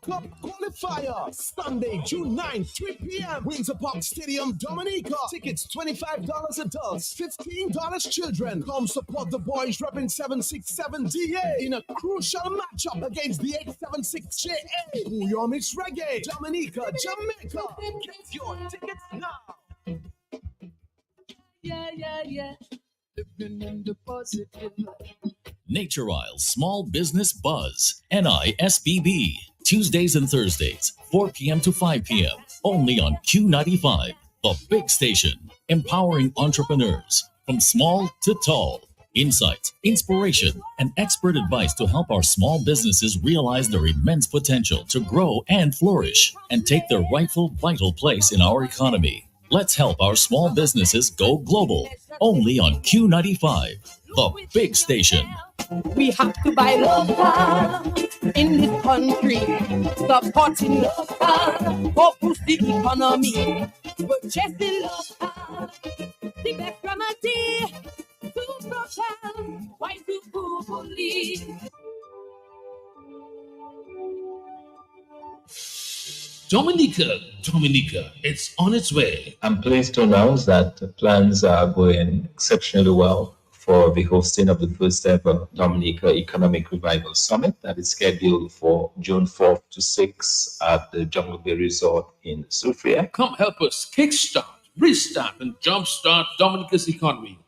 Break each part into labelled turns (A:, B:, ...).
A: Cup qualifier. Sunday, June 9th, 3 p.m. Windsor Park Stadium, Dominica. Tickets $25 adults, $15 children. Come support the boys repping 767DA in a crucial matchup against the 876JA. Bouillon Mix Reggae, Dominica, Jamaica. Get your tickets now.
B: Yeah. Living in the positive.
C: Nature Isle Small Business Buzz, NISBB, Tuesdays and Thursdays, 4 p.m. to 5 p.m., only on Q95, the big station, empowering entrepreneurs from small to tall. Insights, inspiration, and expert advice to help our small businesses realize their immense potential to grow and flourish and take their rightful vital place in our economy. Let's help our small businesses go global, only on Q95, the big station.
B: We have to buy local in this country, supporting local for boost the economy. Purchasing local, the best remedy to propel white people believe.
D: Dominica, it's on its way.
E: I'm pleased to announce that the plans are going exceptionally well for the hosting of the first ever Dominica Economic Revival Summit that is scheduled for June 4th to 6th at the Jungle Bay Resort in Soufriere.
D: Come help us kickstart, restart, and jumpstart Dominica's economy.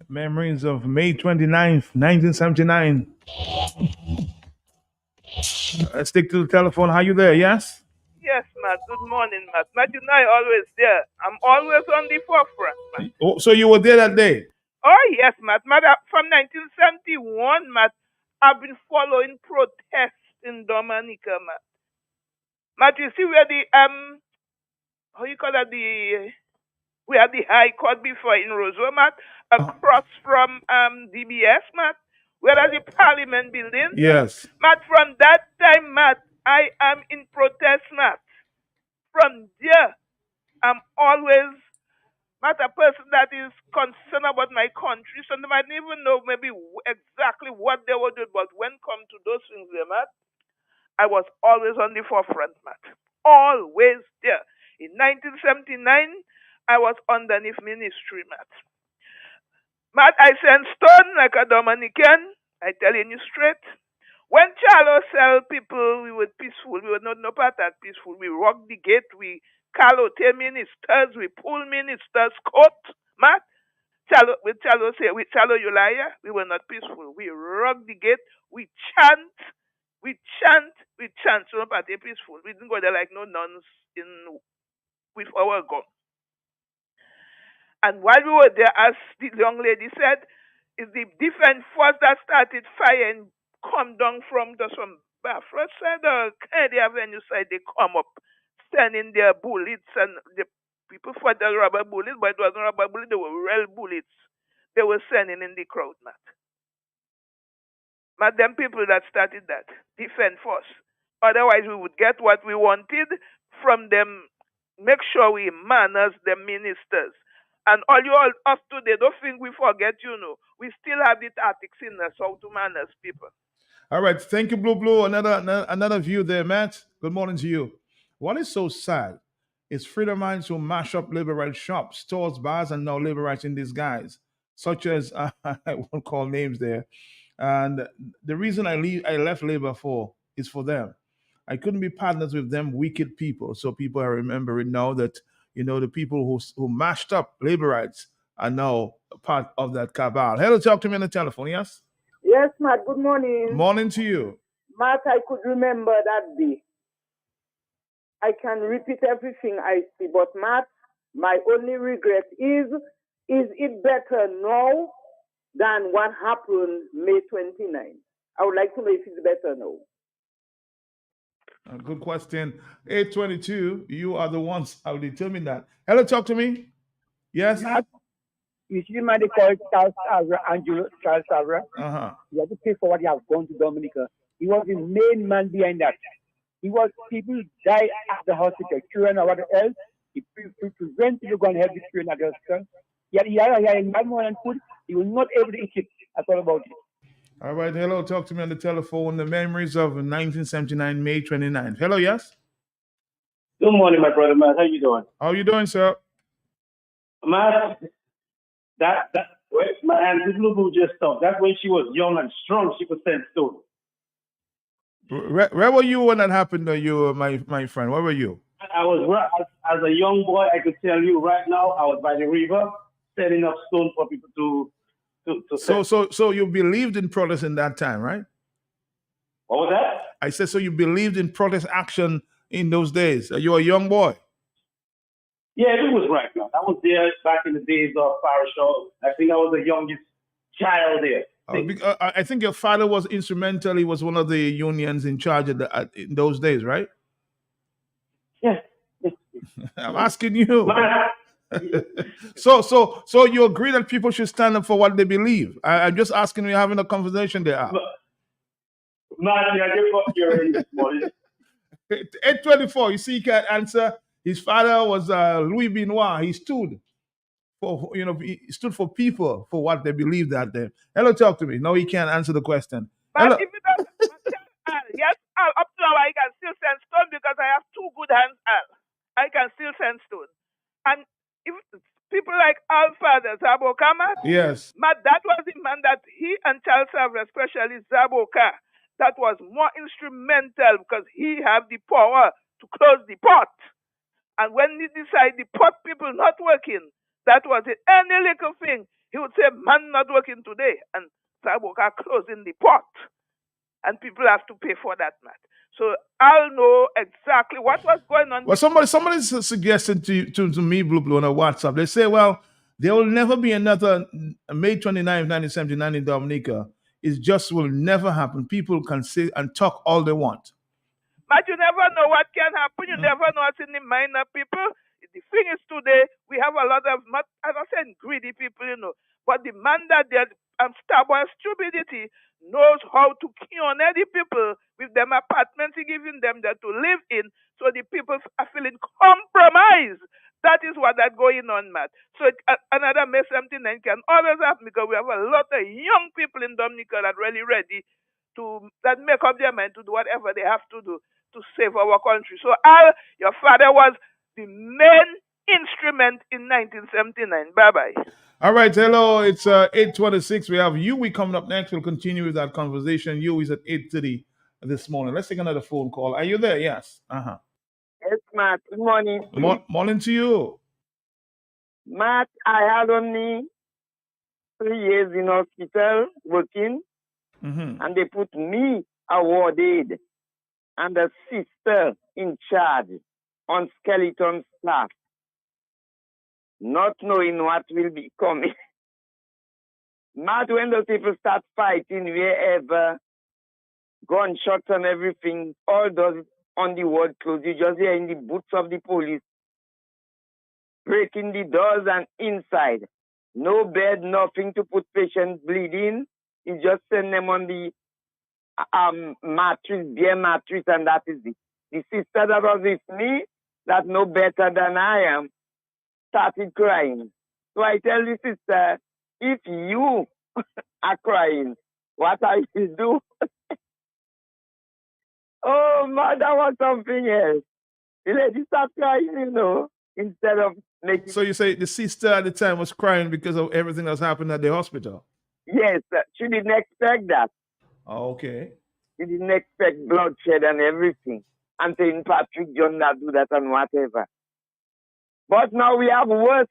F: Memories of May 29th, 1979. Let's stick to the telephone. How you there? Yes?
G: Yes, Matt. Good morning, Matt. Matt, you know I'm always there. I'm always on the forefront, Matt.
F: Oh, so you were there that day?
G: Oh, yes, Matt. Matt, from 1971, Matt, I've been following protests in Dominica, Matt. Matt, you see where the, how you call that, we had the High Court before in Roseau, Matt, across from DBS, Matt, where is the Parliament building?
F: Yes.
G: Matt, from that time, Matt, I am in protest, Matt. From there, I'm always, Matt, a person that is concerned about my country, so they might even know maybe exactly what they will do, but when it comes to those things there, Matt, I was always on the forefront, Matt. Always there. In 1979, I was underneath ministry, Matt. Matt, I send stone like a Dominican. I telling you straight. When Charlo sell people, we were peaceful. We were not no part that peaceful. We rock the gate. We calote ministers. We pull ministers' coat. Matt, with Charlo Ulaya, we were not peaceful. We rock the gate. We chant. So no party peaceful. We didn't go there like no nuns with our gun. And while we were there, as the young lady said, it's the defense force that started firing, come down from some Biafra side or Kennedy Avenue side. They come up, sending their bullets, and the people fought the rubber bullets, but it wasn't rubber bullets, they were real bullets. They were sending in the crowd, Matt. But them people that started that, defense force. Otherwise, we would get what we wanted from them. Make sure we manners the ministers. And all you all us today, don't think we forget, we still have the tactics in us how to manners people.
F: All right. Thank you, Blue. Another view there, Matt. Good morning to you. What is so sad is freedom minds who mash up labor rights shops, stores, bars, and now labor rights in disguise, such as, I won't call names there. And the reason I left labor is for them. I couldn't be partners with them wicked people. So people are remembering now that the people who mashed up labor rights are now part of that cabal. Hello, talk to me on the telephone, yes?
H: Yes, Matt, good morning.
F: Morning to you.
H: Matt, I could remember that day. I can repeat everything I see, but Matt, my only regret is it better now than what happened May 29? I would like to know if it's better now.
F: Good question. 822, you are the ones I'll determine that. Hello, talk to me. Yes?
I: You see, man, they call Charles Savra, Angelo Charles Savra.
F: Uh-huh.
I: You have to pay for what you have gone to Dominica. He was the main man behind that. He was, people die at the hospital, children or whatever else. He prevent people going to help the children at the hospital. Yet he had more than food. He was not able to eat it. That's all about it.
F: All right, hello, talk to me on the telephone. The memories of 1979, May 29th. Hello, yes?
J: Good morning, my brother, Matt. How you doing?
F: How you doing, sir?
J: Matt, when my aunt Lulu just talked. That's when she was young and strong. She could stand still.
F: Where were you when that happened to you, my friend? Where were you?
J: I was, as a young boy, I could tell you right now, I was by the river setting up stone for people to
F: So you believed in protest in that time, right?
J: What was that?
F: I said, so you believed in protest action in those days. You were a young boy.
J: Yeah, it was right now. I was there back in the days of Parashah. I think I was the youngest child there.
F: I think your father was instrumental. He was one of the unions in charge of in those days, right?
J: Yeah.
F: I'm asking you. So you agree that people should stand up for what they believe? I'm just asking you, having a conversation there.
J: Man, I give up your this morning.
F: 824. You see, he can't answer. His father was Louis Benoit. He stood for he stood for people for what they believed that day. Hello, talk to me. No, he can't answer the question.
G: But
F: Hello.
G: if you don't, yes, up to now I can still send stone because I have two good hands, Al. I can still send stone. And if people like our father, Zaboka,
F: Yes.
G: that was the man that he and Charles Savre, especially Zaboka, that was more instrumental because he have the power to close the pot. And when he decide the pot people not working, that was it. Any little thing, he would say, man not working today. And Zaboka closing the pot. And people have to pay for that, man. So I'll know exactly what was going on.
F: Well, somebody's suggesting to me, Blue on a WhatsApp. They say, well, there will never be another May 29, 1979 in Dominica. It just will never happen. People can say and talk all they want.
G: But you never know what can happen. You never know what's in the mind of people. The thing is today, we have a lot of, as I said, greedy people, But the man that they're stubborn stupidity knows how to corner the people with them apartments giving them there to live in, so the people are feeling compromised. That is what that's going on, Matt. So another May 79 can always happen because we have a lot of young people in Dominica that are really ready that make up their mind to do whatever they have to do to save our country. So your father was the main instrument in 1979. Bye-bye.
F: All right, hello. It's 8:26. We have Yui coming up next. We'll continue with that conversation. Yui is at 8:30 this morning. Let's take another phone call. Are you there? Yes. Uh-huh.
H: Yes, Matt. Good morning.
F: Morning to you.
H: Matt, I had only 3 years in hospital working, and they put me a ward aide and a sister in charge on skeleton staff, not knowing what will be coming. Matt, when those people start fighting wherever, gunshots and everything, all those on the ward close, you just hear in the boots of the police, breaking the doors and inside. No bed, nothing to put patients bleeding. You just send them on the mattress, bare mattress, and that is it. The sister that was with me, that know better than I am, started crying. So I tell the sister, if you are crying, what I will do? Oh, man, that was something else. The lady started crying, instead of making...
F: So you say the sister at the time was crying because of everything that's happened at the hospital?
H: Yes, she didn't expect that.
F: Oh, okay.
H: She didn't expect bloodshed and everything. And saying Patrick John that do that and whatever. But now we have worse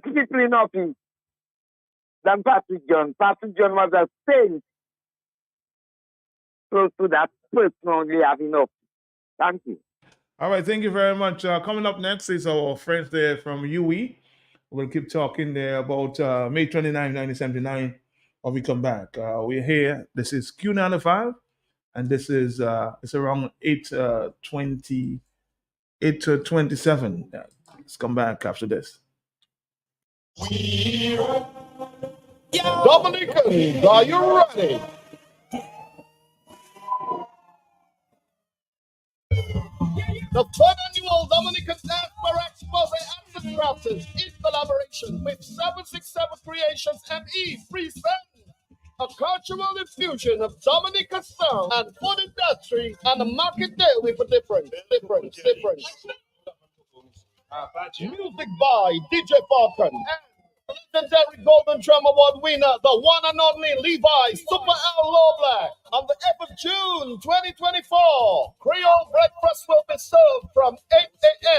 H: people in office than Patrick John. Patrick John was a saint. Close to that person only having office. Thank you.
F: All right, thank you very much. Coming up next is our friends there from UE. We'll keep talking there about May 29, 1979 when we come back. We're here. This is Q95 and this is it's around 8:20, 8:27. Let's come back after this.
A: Dominicans, are you ready? The third annual Dominican Diaspora Expose at the Crafters in collaboration with 767 Creations ME present a cultural infusion of Dominica sound and food industry and a market day with a difference. Music by DJ Falcon and legendary Golden Drum Award winner, the one and only Levi Super L Low Black. On the 8th of June 2024, Creole breakfast will be served from 8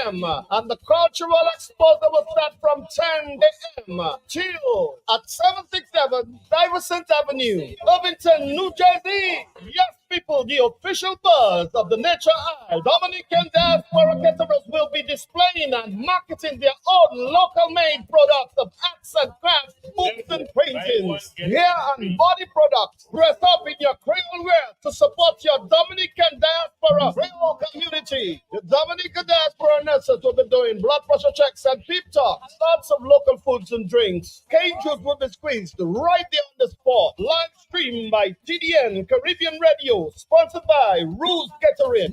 A: a.m. and the cultural exposure will start from 10 a.m. till at 767 Stuyvesant Avenue, Irvington, New Jersey. Yes, people, the official buzz of the Nature Isle Dominican Diaspora caterers will be displaying and marketing their own local-made products of arts and crafts, books and paintings, hair and body products. Dress up in your Creole wear to support your Dominican Diaspora Creole community. The Dominican Diaspora nurses will be doing blood pressure checks and peep talks. Lots of local foods and drinks. Cane juice will be squeezed right there on the spot. Live stream by TDN Caribbean Radio. Sponsored by Ruse Catering.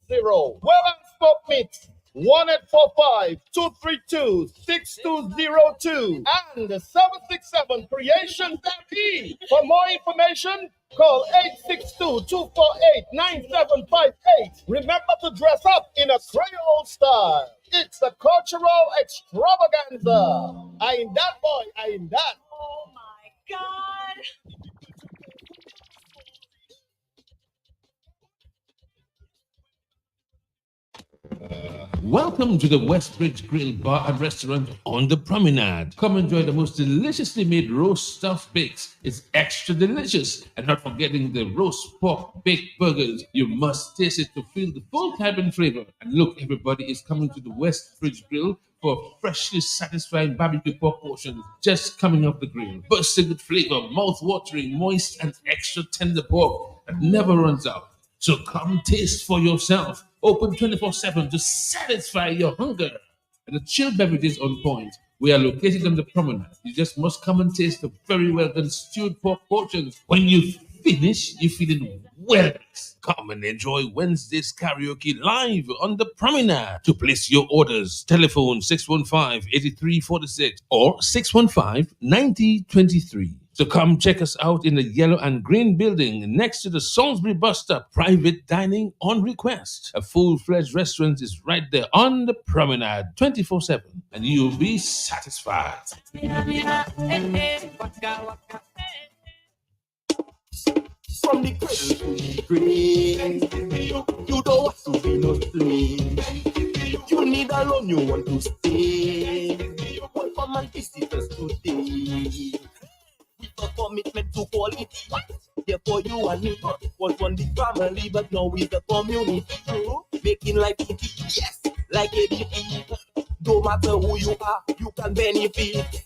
A: 1347-994-5580. Well and Smoke Meat. 1-845-232-6202 and 767 Creations MP. For more information, call 862-248-9758. Remember to dress up in a Creole style. It's a cultural extravaganza. I am that boy. I am that.
K: Oh my God.
D: Welcome to the Westbridge Grill Bar and Restaurant on the Promenade. Come enjoy the most deliciously made roast stuffed bakes. It's extra delicious. And not forgetting the roast pork baked burgers. You must taste it to feel the full cabin flavor. And look, everybody is coming to the Westbridge Grill for freshly satisfying barbecue pork portions just coming off the grill. Bursting with flavor, mouth-watering, moist and extra tender pork that never runs out. So come taste for yourself. Open 24/7 to satisfy your hunger. And the chilled beverages on point. We are located on the Promenade. You just must come and taste the very well done stewed pork portions. When you finish, you're feeling well. Come and enjoy Wednesday's karaoke live on the Promenade. To place your orders, telephone 615-8346 or 615-9023. So come check us out in the yellow and green building next to the Salisbury bus stop. Private dining on request. A full-fledged restaurant is right there on the Promenade 24/7 and you'll be satisfied.
A: From the cradle to the grave, you don't want to be no slave. You need a loan, you want to stay. Welcome and visitors today. With a commitment to quality, therefore you and me was one big family, but now with the community, making life easy, yes, like a beauty. No matter who you are, you can benefit.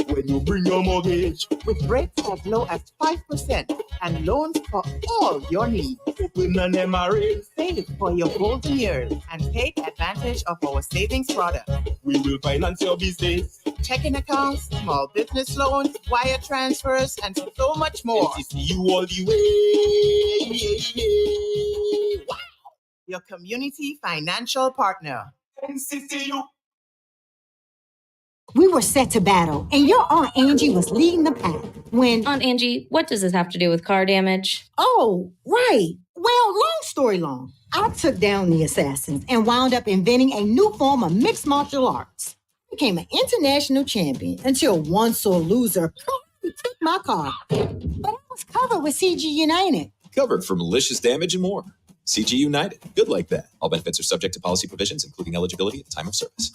A: When you bring your mortgage
L: with rates as low as 5% and loans for all your needs.
A: Open an MRA.
L: Save for your golden years and take advantage of our savings product.
A: We will finance your business.
L: Checking accounts, small business loans, wire transfers, and so much more.
A: NCCU all the way.
L: Wow! Your community financial partner.
A: NCCU.
M: We were set to battle, and your Aunt Angie was leading the pack when...
N: Aunt Angie, what does this have to do with car damage?
M: Oh, right. Well, long story long. I took down the assassins and wound up inventing a new form of mixed martial arts. Became an international champion until one sore loser took my car. But I was covered with CG United.
O: Covered for malicious damage and more. CG United. Good like that. All benefits are subject to policy provisions, including eligibility at the time of service.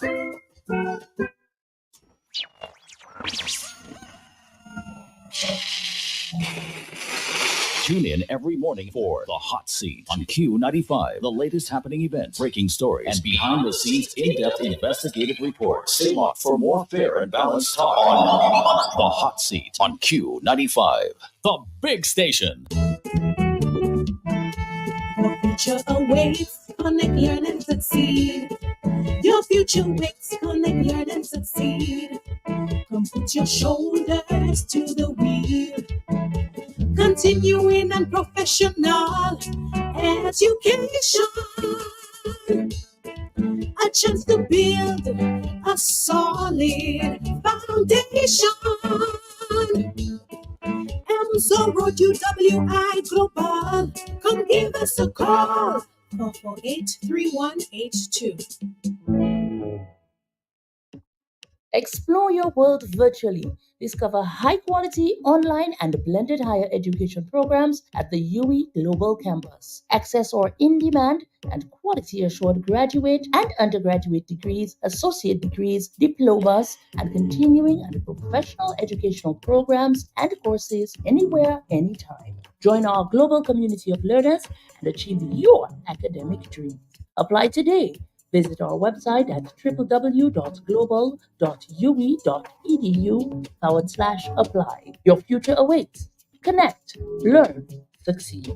C: Tune in every morning for The Hot Seat on Q95. The latest happening events, breaking stories, and behind-the-scenes in-depth investigative reports. Stay locked for more fair and balanced talk on The Hot Seat on Q95. The big station.
B: Your future awaits. Connect, learn, and succeed. Your future waits. Connect, learn, and succeed. Come put your shoulders to the wheel. Continuing and professional education. A chance to build a solid foundation. Amazon Road UWI Global. Come give us a call. 448-3182.
P: Explore your world virtually. Discover high-quality online and blended higher education programs at the UE Global Campus. Access our in-demand and quality-assured graduate and undergraduate degrees, associate degrees, diplomas, and continuing and professional educational programs and courses anywhere, anytime. Join our global community of learners and achieve your academic dreams. Apply today. Visit our website at www.global.ue.edu/apply. Your future awaits. Connect, learn, succeed.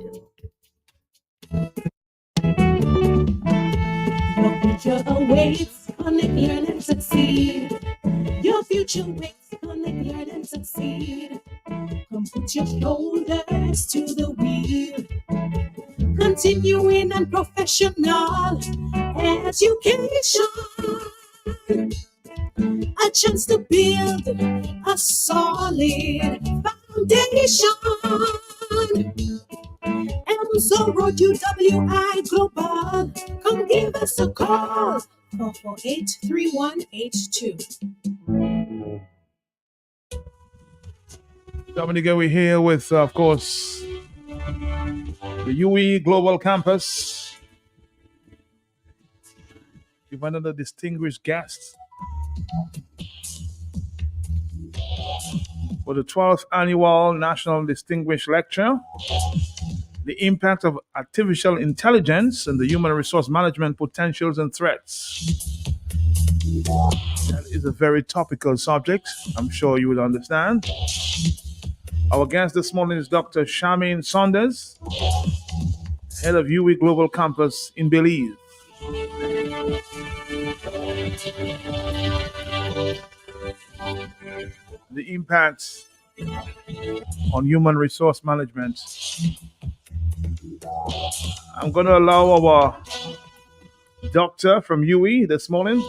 B: Your future awaits. Connect, learn, and succeed. Your future waits. Connect, learn, and succeed. Come put your shoulders to the wheel. Continuing and professional education. A chance to build a solid foundation. Amazon Road UWI Global. Come give us a call. 448-3182.
F: Dominica, we're here with, of course, the UE Global Campus. We have another distinguished guest for the 12th Annual National Distinguished Lecture, The Impact of Artificial Intelligence and the Human Resource Management Potentials and Threats. That is a very topical subject, I'm sure you will understand. Our guest this morning is Dr. Charmaine Saunders, head of UE Global Campus in Belize. The impact on human resource management. I'm going to allow our doctor from UE this morning,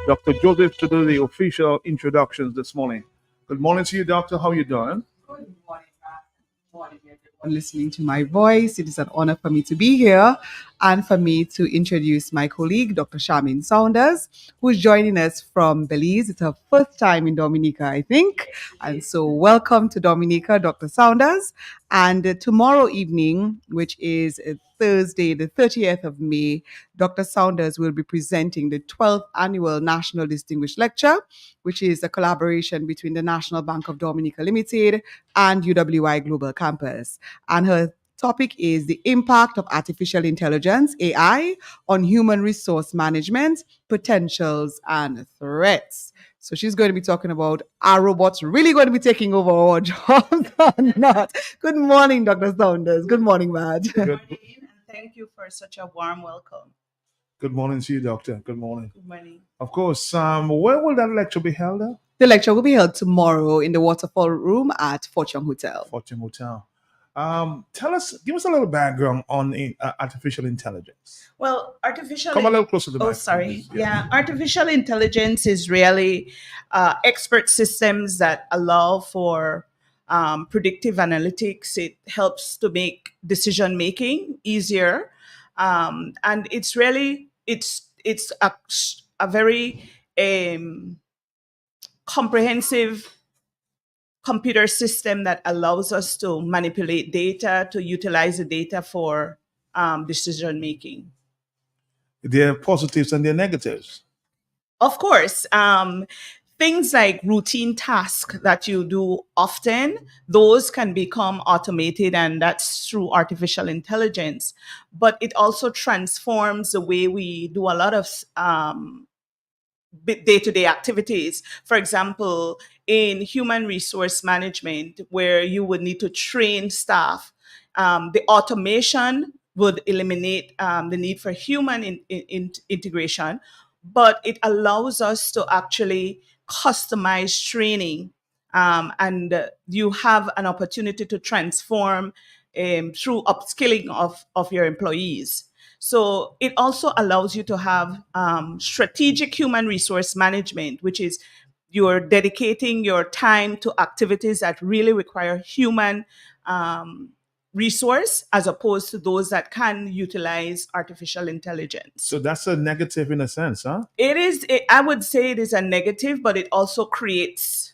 F: Dr. Joseph, to do the official introductions this morning. Good morning to you, doctor. How are you doing?
Q: Good morning, listening to my voice. It is an honor for me to be here and for me to introduce my colleague, Dr. Charmaine Saunders, who is joining us from Belize. It's her first time in Dominica, I think. And so welcome to Dominica, Dr. Saunders. And tomorrow evening, which is Thursday, the 30th of May, Dr. Saunders will be presenting the 12th Annual National Distinguished Lecture, which is a collaboration between the National Bank of Dominica Limited and UWI Global Campus. And her topic is the impact of artificial intelligence, AI, on human resource management, potentials, and threats. So she's going to be talking about, are robots really going to be taking over our jobs or not? Good morning, Dr. Saunders. Good morning, Matt.
F: Good.
R: Thank you for such a warm welcome.
F: Good morning to you, doctor. Good morning.
R: Good morning.
F: Of course, where will that lecture be held at?
Q: The lecture will be held tomorrow in the Waterfall Room at Fortune Hotel.
F: Fortune Hotel. Give us a little background on artificial intelligence.
R: Well,
F: Come a little closer to the mic.
R: Sorry. Yeah, artificial intelligence is really expert systems that allow for predictive analytics. It helps to make decision making easier, and it's really it's a very comprehensive computer system that allows us to manipulate data, to utilize the data for decision making.
F: There are positives and there are negatives.
R: Of course. things like routine tasks that you do often, those can become automated, and that's through artificial intelligence. But it also transforms the way we do a lot of day-to-day activities. For example, in human resource management, where you would need to train staff, the automation would eliminate the need for human integration, but it allows us to actually customize training, and you have an opportunity to transform through upskilling of your employees. So it also allows you to have strategic human resource management, which is you're dedicating your time to activities that really require human resource, as opposed to those that can utilize artificial intelligence.
F: So that's a negative in a sense, huh?
R: It is. I would say it is a negative, but it also creates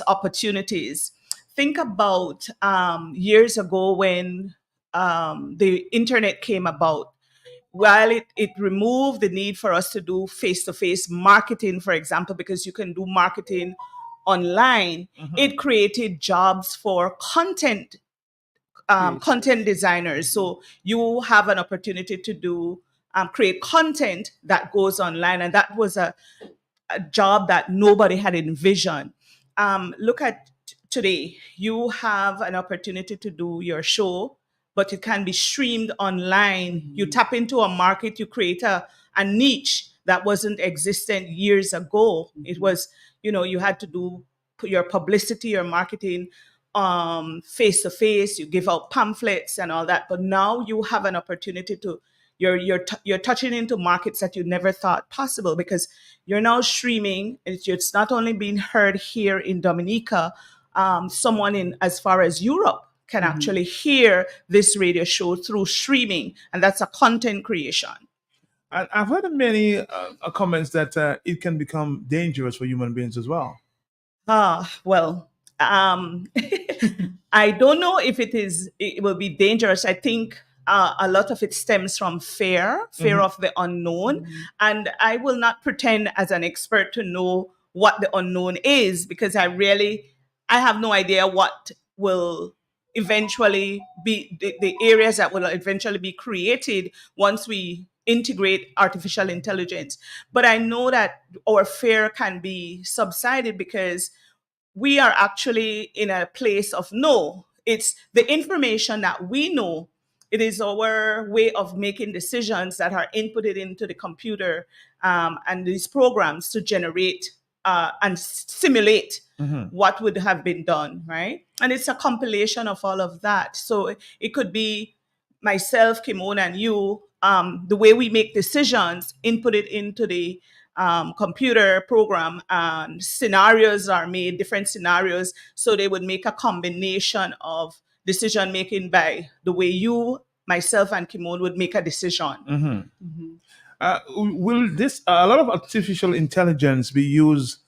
R: opportunities. Think about years ago when the internet came about. While it removed the need for us to do face-to-face marketing, for example, because you can do marketing online, it created jobs for content designers. So you have an opportunity to do create content that goes online, and that was a job that nobody had envisioned. Look at today. You have an opportunity to do your show, but it can be streamed online. You tap into a market, you create a niche that wasn't existent years ago. It was, you had to do your publicity, your marketing face to face, you give out pamphlets and all that. But now you have an opportunity to, you're touching into markets that you never thought possible, because you're now streaming. It's not only being heard here in Dominica, someone in as far as Europe can actually hear this radio show through streaming, and that's a content creation.
F: I've heard many comments that it can become dangerous for human beings as well.
R: Well, I don't know if it will be dangerous. I think a lot of it stems from fear of the unknown. And I will not pretend as an expert to know what the unknown is, because I have no idea what will eventually be the areas that will eventually be created once we integrate artificial intelligence. But I know that our fear can be subsided, because we are actually in a place of no. It's the information that we know. It is our way of making decisions that are inputted into the computer and these programs to generate and simulate what would have been done, right? And it's a compilation of all of that. So it could be myself, Kimon, and you, the way we make decisions, input it into the computer program, and scenarios are made, different scenarios, so they would make a combination of decision making by the way you, myself, and Kimon would make a decision.
F: Will a lot of artificial intelligence be used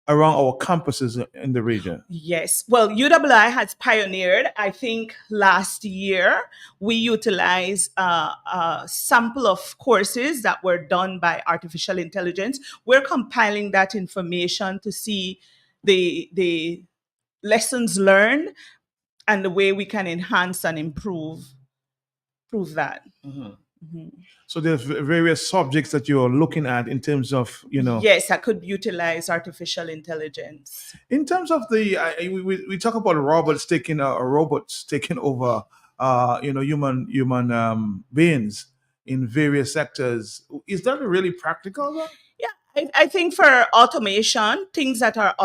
F: around our campuses in the region?
R: Yes. Well, UWI has pioneered. I think last year we utilized a sample of courses that were done by artificial intelligence. We're compiling that information to see the lessons learned and the way we can enhance and improve that.
F: So there's various subjects that you're looking at in terms of,
R: Yes, I could utilize artificial intelligence.
F: In terms of we talk about robots taking over, human beings in various sectors. Is that really practical, though?
R: Yeah, I think for automation, things that are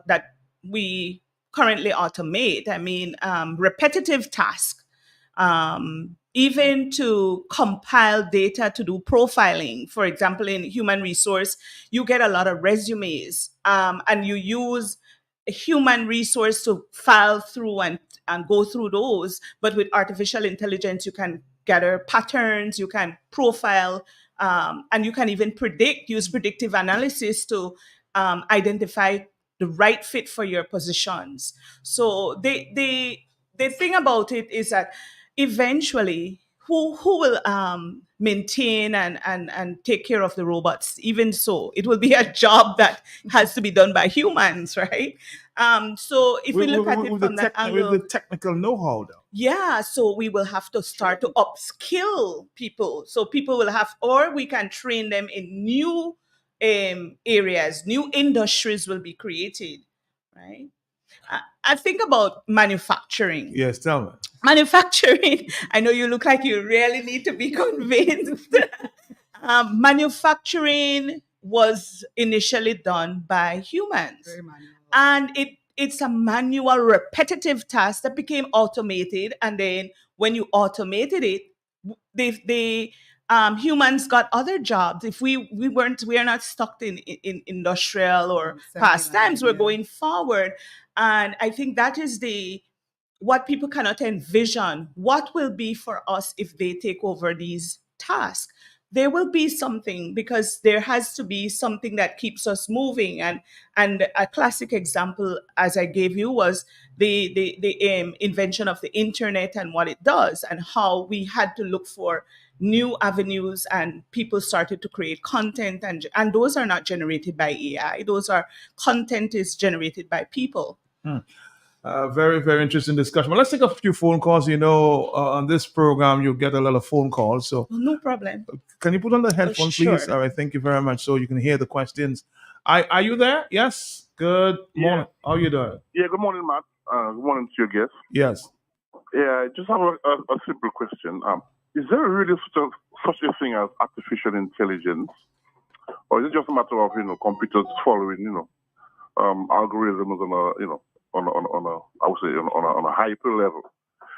R: that we currently automate. I mean, repetitive tasks. Even to compile data to do profiling. For example, in human resource, you get a lot of resumes, and you use a human resource to file through and go through those. But with artificial intelligence, you can gather patterns, you can profile, and you can even use predictive analysis to identify the right fit for your positions. So the thing about it is that eventually, who will maintain and take care of the robots? Even so, it will be a job that has to be done by humans, right? So if we look at it from that angle,
F: with the technical know-how, though.
R: yeah, so we will have to start to upskill people. So people will have, or we can train them in new areas, new industries will be created, right? I think about manufacturing.
F: Yes, tell me.
R: Manufacturing, I know you look like you really need to be convinced. Manufacturing was initially done by humans. And it's a manual, repetitive task that became automated. And then when you automated it, humans got other jobs. If we are not stuck in industrial or past times, we're going forward. And I think that is what people cannot envision. What will be for us if they take over these tasks? There will be something, because there has to be something that keeps us moving. And a classic example, as I gave you, was the invention of the internet and what it does, and how we had to look for new avenues, and people started to create content, and those are not generated by AI. Content is generated by people.
F: Very, very interesting discussion. Well, let's take a few phone calls. On this program, you get a lot of phone calls. So
R: no problem.
F: Can you put on the headphone,
R: sure.
F: please? All right, thank you very much. So you can hear the questions. Are you there? Yes. Good morning. How are you doing?
S: Yeah, good morning, Matt. Good morning to your guest.
F: Yes.
S: Yeah, I just have a simple question. Is there really such a thing as artificial intelligence, or is it just a matter of computers following algorithms on a hyper level?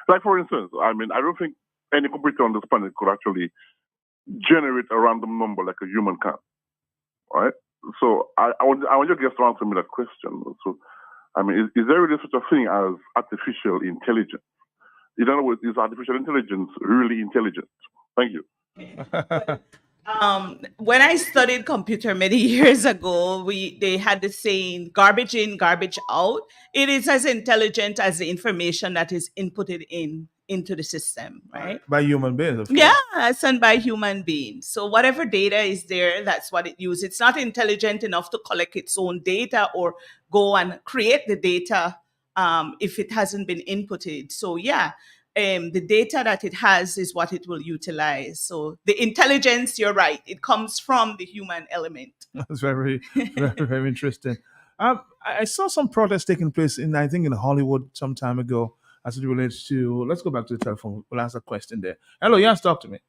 S: Like, for instance, I don't think any computer on this planet could actually generate a random number like a human can, right? So I want your guest to answer me that question. So, is there really such a thing as artificial intelligence? In other words, is artificial intelligence really intelligent? Thank you.
R: When I studied computer many years ago, they had the saying, garbage in, garbage out. It is as intelligent as the information that is inputted into the system, right?
F: By human beings, of course.
R: Yes, and by human beings. So whatever data is there, that's what it uses. It's not intelligent enough to collect its own data or go and create the data if it hasn't been inputted. So the data that it has is what it will utilize. So the intelligence, you're right, it comes from the human element.
F: That's very, very, very interesting. I saw some protests taking place in Hollywood some time ago as it relates to, let's go back to the telephone. We'll ask a question there. Hello, yes, talk to me.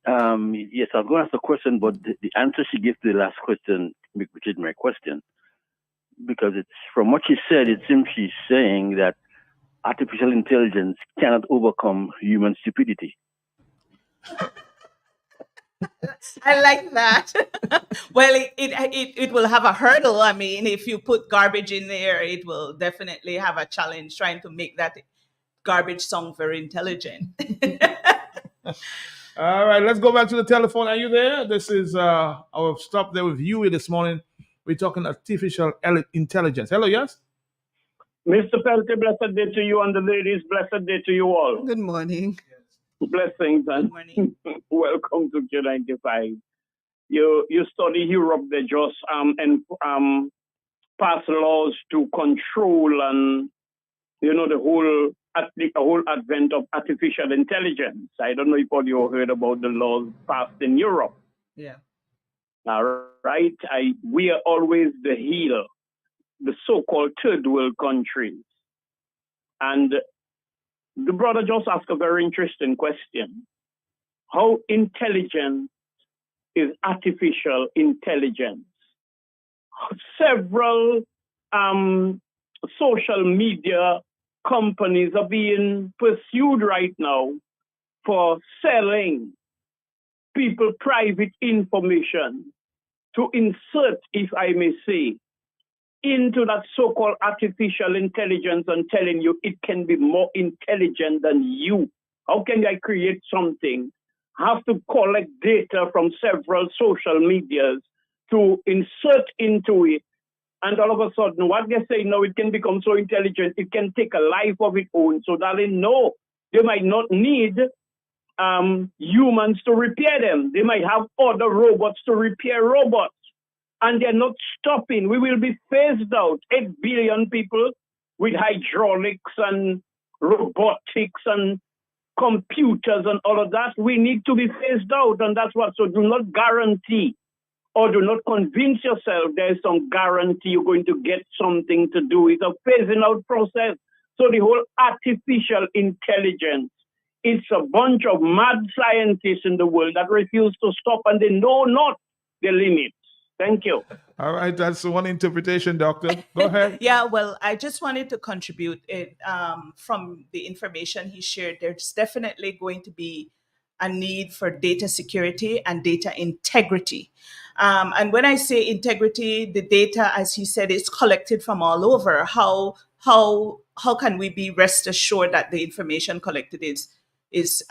T: Yes, I was going to ask a question, but the answer she gave to the last question, which is my question, because it's from what she said, it seems she's saying that artificial intelligence cannot overcome human stupidity.
R: I like that. Well, it will have a hurdle. If you put garbage in there, it will definitely have a challenge trying to make that garbage sound very intelligent.
F: All right, let's go back to the telephone. Are you there? This is our stop there with Huey this morning. We're talking artificial intelligence. Hello, yes?
J: Mr. Pelty, blessed day to you, and the ladies, blessed day to you all.
Q: Good morning.
J: Blessings and welcome to Q95. You study Europe, they just pass laws to control and the whole advent of artificial intelligence. I don't know if all you heard about the laws passed in Europe.
R: Yeah.
J: All right. We are always the heel, the so-called third world countries. And the brother just asked a very interesting question. How intelligent is artificial intelligence? Several social media companies are being pursued right now for selling people private information to insert, if I may say, into that so-called artificial intelligence and telling you it can be more intelligent than you. How can I create something? Have to collect data from several social medias to insert into it. And all of a sudden, what they say, no, it can become so intelligent, it can take a life of its own. So, darling, no, they might not need humans to repair them. They might have other robots to repair robots. And they're not stopping. We will be phased out. 8 billion people with hydraulics and robotics and computers and all of that. We need to be phased out. And that's what. So do not guarantee or do not convince yourself there is some guarantee you're going to get something to do. It's a phasing out process. So the whole artificial intelligence, it's a bunch of mad scientists in the world that refuse to stop and they know not the limits. Thank you.
F: All right, that's one interpretation, Doctor. Go ahead.
R: Yeah, well, I just wanted to contribute it from the information he shared. There's definitely going to be a need for data security and data integrity. And when I say integrity, the data, as he said, is collected from all over. How can we be rest assured that the information collected is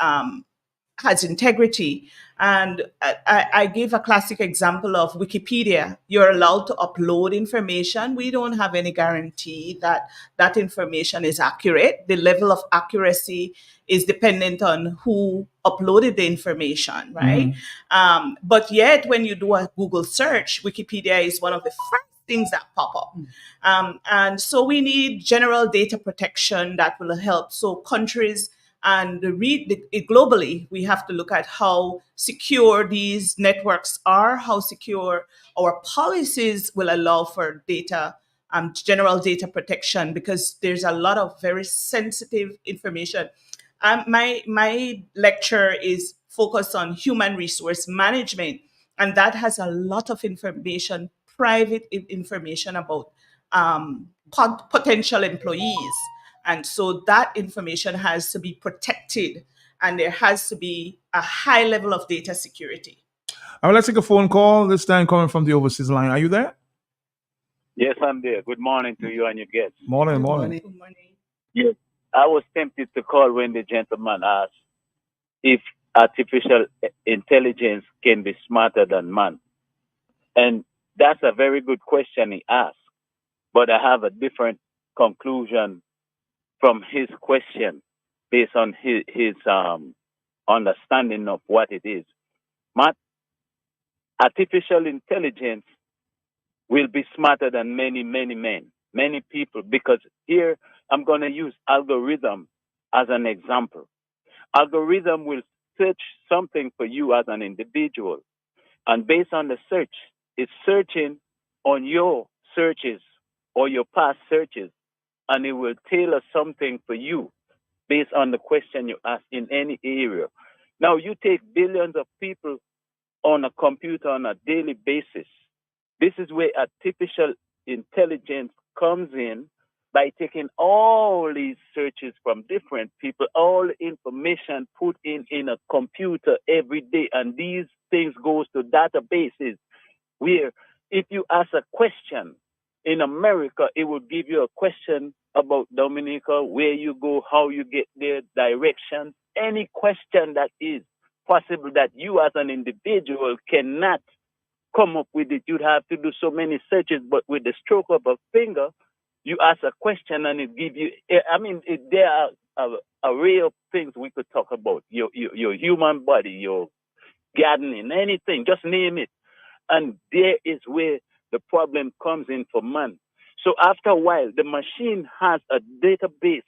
R: has integrity? And I gave a classic example of Wikipedia. You're allowed to upload information. We don't have any guarantee that that information is accurate. The level of accuracy is dependent on who uploaded the information, right? But yet, when you do a Google search, Wikipedia is one of the first things that pop up. And so we need general data protection that will help. So countries and globally, we have to look at how secure these networks are, how secure our policies will allow for data, general data protection, because there's a lot of very sensitive information. My lecture is focused on human resource management, and that has a lot of information, private information about potential employees. And so that information has to be protected, and there has to be a high level of data security.
F: All right, let's take a phone call, this time coming from the overseas line. Are you there?
U: Yes, I'm there. Good morning to you and your guests.
F: Morning.
R: Good morning.
U: Yes, I was tempted to call when the gentleman asked if artificial intelligence can be smarter than man. And that's a very good question he asked. But I have a different conclusion from his question based on his understanding of what it is. Artificial intelligence will be smarter than many men, many people, because here I'm going to use algorithm as an example. Algorithm will search something for you as an individual, and based on the search, it's searching on your searches or your past searches, and it will tailor something for you based on the question you ask in any area. Now, you take billions of people on a computer on a daily basis. This is where artificial intelligence comes in, by taking all these searches from different people, all information put in a computer every day, and these things goes to databases where if you ask a question in America, it will give you a question about Dominica, where you go, how you get there, directions, any question that is possible that you as an individual cannot come up with it. You'd have to do so many searches, but with the stroke of a finger, you ask a question and it gives you, there are an array of things we could talk about. Your human body, your gardening, anything, just name it. And there is where the problem comes in for man. So after a while, the machine has a database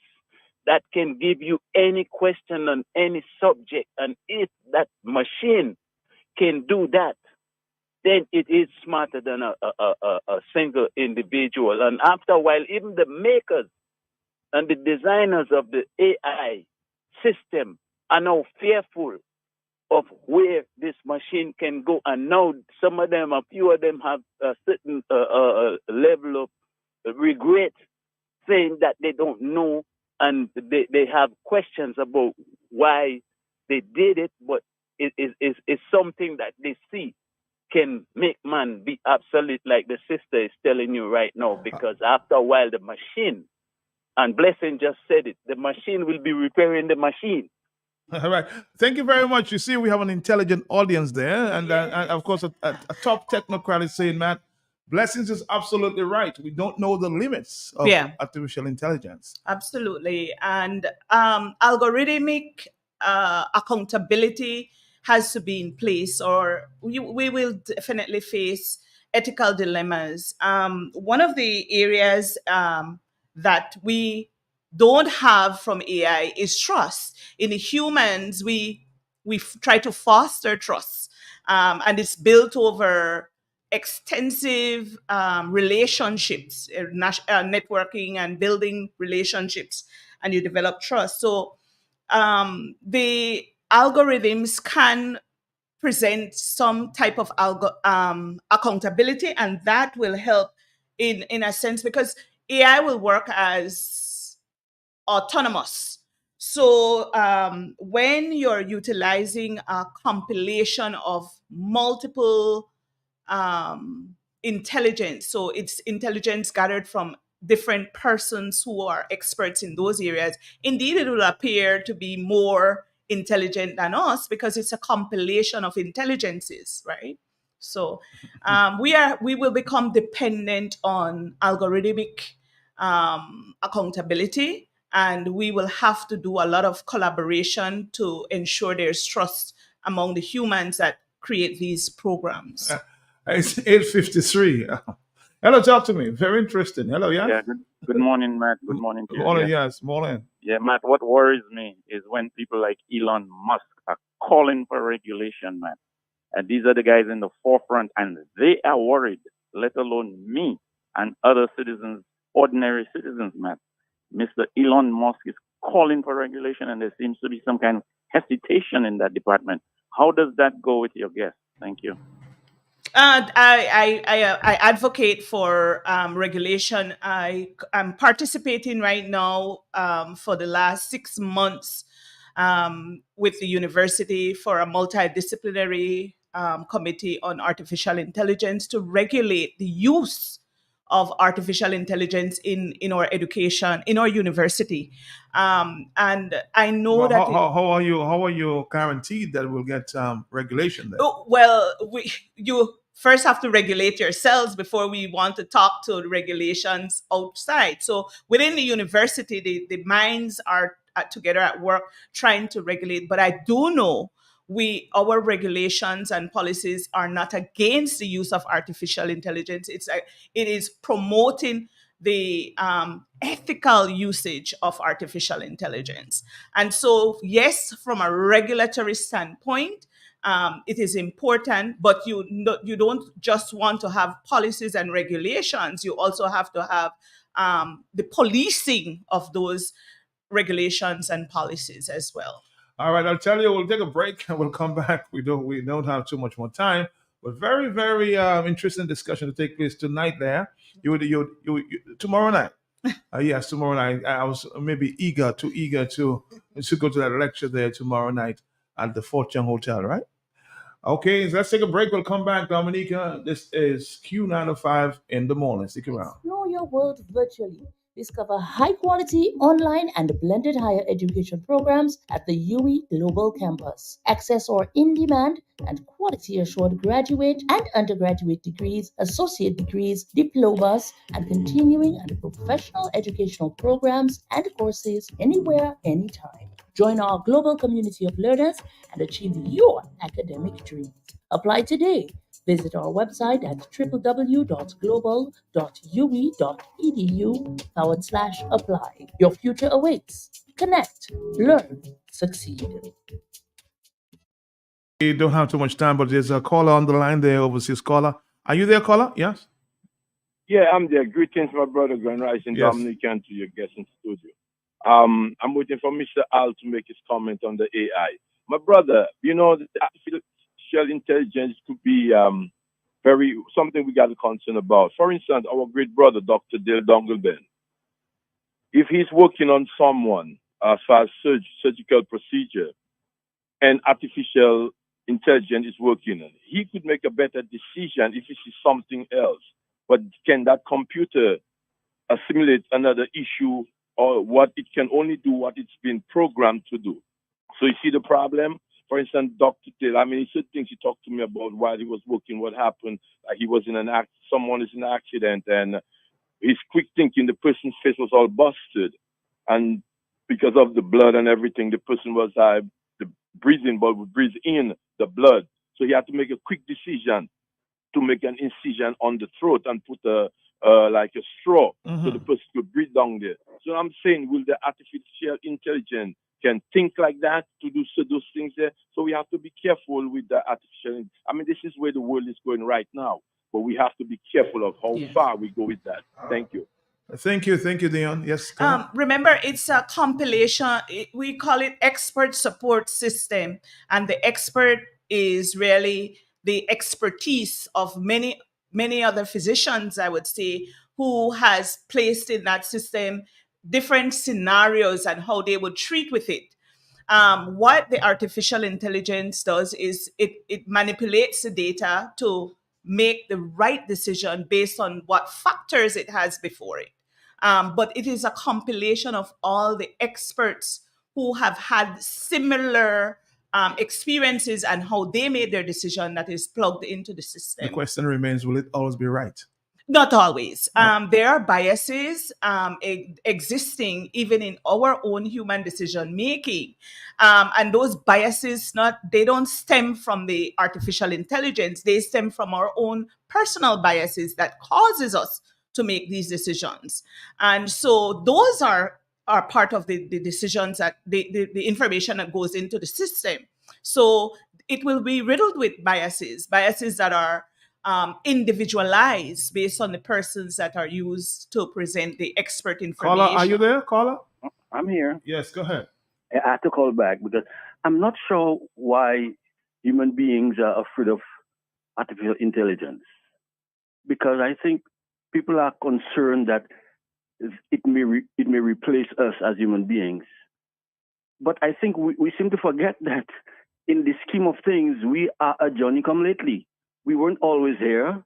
U: that can give you any question on any subject. And if that machine can do that, then it is smarter than a single individual. And after a while, even the makers and the designers of the AI system are now fearful of where this machine can go. And now a few of them have a certain level of regret, saying that they don't know, and they have questions about why they did it, but it's something that they see can make man be obsolete, like the sister is telling you right now, because after a while the machine, and Blessing just said it, the machine will be repairing the machine.
F: All right. Thank you very much. You see, we have an intelligent audience there. And of course, a top technocrat is saying, Matt, Blessings is absolutely right. We don't know the limits of artificial intelligence.
R: Absolutely. And algorithmic accountability has to be in place, or we will definitely face ethical dilemmas. One of the areas that we don't have from AI is trust. In the humans, we try to foster trust, and it's built over extensive relationships, networking and building relationships, and you develop trust. So the algorithms can present some type of accountability, and that will help in a sense, because AI will work as autonomous. So when you're utilizing a compilation of multiple intelligence, so it's intelligence gathered from different persons who are experts in those areas, indeed it will appear to be more intelligent than us because it's a compilation of intelligences, right? So we will become dependent on algorithmic accountability, and we will have to do a lot of collaboration to ensure there's trust among the humans that create these programs.
F: It's 8:53. Hello, talk to me. Very interesting. Hello, yeah.
E: Yeah, good morning, Matt. Good morning to you.
F: Morning,
E: Yeah.
F: yes, morning.
E: Yeah, Matt, what worries me is when people like Elon Musk are calling for regulation, Matt. And these are the guys in the forefront, and they are worried, let alone me and other citizens, ordinary citizens, Matt. Mr. Elon Musk is calling for regulation, and there seems to be some kind of hesitation in that department. How does that go with your guest? Thank you.
R: I advocate for regulation. I'm participating right now for the last 6 months with the university for a multidisciplinary committee on artificial intelligence to regulate the use of artificial intelligence in our education, in our university. And I know
F: Well,
R: that
F: how are you guaranteed that we'll get regulation there?
R: Oh, well, you first have to regulate yourselves before we want to talk to the regulations outside. So within the university, the minds are together at work trying to regulate. But I do know our regulations and policies are not against the use of artificial intelligence. It is promoting the ethical usage of artificial intelligence. And so, yes, from a regulatory standpoint, it is important, but you don't just want to have policies and regulations. You also have to have the policing of those regulations and policies as well.
F: All right, I'll tell you, we'll take a break and we'll come back. We don't have too much more time, but very, very interesting discussion to take place tonight. There, you tomorrow night. Yes, tomorrow night. I was maybe too eager to go to that lecture there tomorrow night at the Fortune Hotel, right? Okay, so let's take a break. We'll come back, Dominica. This is Q905 in the morning. Stick around.
P: Explore your world virtually. Discover high-quality online and blended higher education programs at the UWI Global Campus. Access our in-demand and quality-assured graduate and undergraduate degrees, associate degrees, diplomas, and continuing and professional educational programs and courses anywhere, anytime. Join our global community of learners and achieve your academic dreams. Apply today. Visit our website at www.global.uwe.edu/apply. Your future awaits. Connect, learn, succeed.
F: We don't have too much time, but there's a caller on the line there, overseas caller. Are you there, caller? Yes?
V: Yeah, I'm there. Greetings, my brother, Grand Rising,
F: Yes.
V: Dominic, and to your guest in studio. I'm waiting for Mr. Al to make his comment on the AI. My brother, the artificial intelligence could be something we got to concern about. For instance, our great brother, Dr. Dale Dongleben, if he's working on someone as far as surgical procedure and artificial intelligence is working on, he could make a better decision if he sees something else. But can that computer assimilate another issue, or what it can only do what it's been programmed to do? So you see the problem? For instance, Dr. Taylor, he said things he talked to me about while he was working, what happened. Like he was in someone is in an accident, and he's quick thinking the person's face was all busted. And because of the blood and everything, the person was, the breathing, but would breathe in the blood. So he had to make a quick decision to make an incision on the throat and put like a straw so the person could breathe down there. So I'm saying, will the artificial intelligence can think like that to do those things there? So we have to be careful with the artificial. I mean, this is where the world is going right now, but we have to be careful of how far we go with that. Thank you.
F: Thank you, Dion. Yes. go ahead.
R: Remember, it's a compilation. We call it expert support system, and the expert is really the expertise of many other physicians, I would say, who has placed in that system different scenarios and how they would treat with it. What the artificial intelligence does is it manipulates the data to make the right decision based on what factors it has before it. But it is a compilation of all the experts who have had similar experiences and how they made their decision that is plugged into the system.
F: The question remains, will it always be right?
R: Not always. There are biases existing even in our own human decision making, and those biases they don't stem from the artificial intelligence. They stem from our own personal biases that causes us to make these decisions, and so those are part of the decisions that the information that goes into the system. So it will be riddled with biases that are individualized based on the persons that are used to present the expert information.
F: Caller, are you there, caller?
T: I'm here.
F: Yes, go ahead.
T: I have to call back because I'm not sure why human beings are afraid of artificial intelligence. Because I think people are concerned that it may replace us as human beings. But I think we seem to forget that in the scheme of things, we are a Johnny come lately. We weren't always here.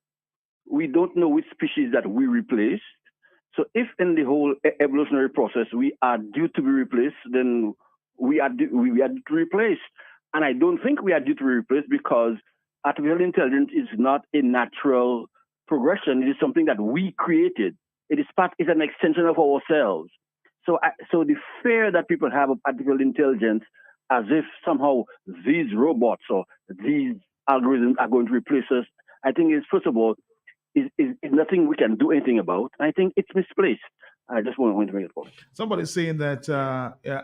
T: We don't know which species that we replaced. So if in the whole evolutionary process we are due to be replaced, then we are due to be replaced. And I don't think we are due to be replaced because artificial intelligence is not a natural progression. It is something that we created. It is an extension of ourselves. So the fear that people have of artificial intelligence as if somehow these robots or these algorithms are going to replace us, I think is, first of all, is nothing we can do anything about. I think it's misplaced. I just want to make it point.
F: Somebody's saying that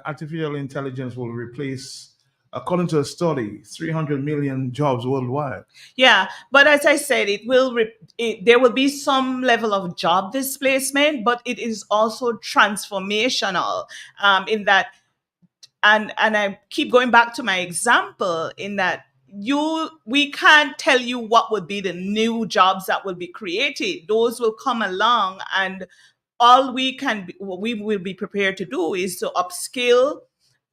F: artificial intelligence will replace, according to a study, 300 million jobs worldwide.
R: Yeah, but as I said, there will be some level of job displacement, but it is also transformational in that, and I keep going back to my example in that we can't tell you what would be the new jobs that will be created. Those will come along, and all what we will be prepared to do is to upskill,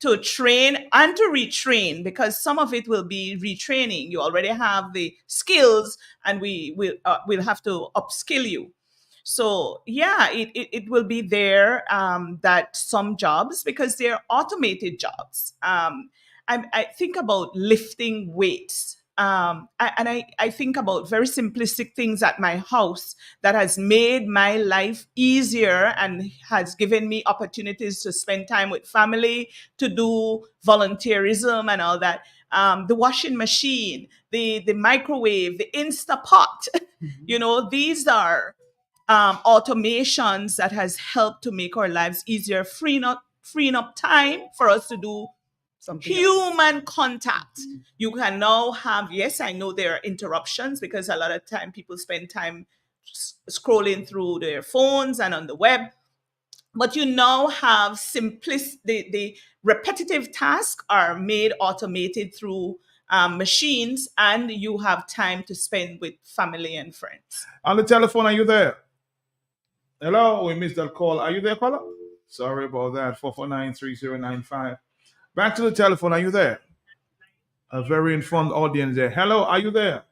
R: to train, and to retrain, because some of it will be retraining. You already have the skills, and we'll have to upskill you. So yeah, it will be there that some jobs, because they're automated jobs. I think about lifting weights. I think about very simplistic things at my house that has made my life easier and has given me opportunities to spend time with family, to do volunteerism and all that. The washing machine, the microwave, the Instapot, these are automations that has helped to make our lives easier, freeing up time for us to do human contact. You can now have, yes, I know there are interruptions because a lot of time people spend time scrolling through their phones and on the web, but you now have the repetitive tasks are made automated through machines, and you have time to spend with family and friends.
F: On the telephone, are you there? Hello, we missed that call. Are you there, caller? Sorry about that. 449-3095. Back to the telephone. Are you there? A very informed audience there. Hello, are you there?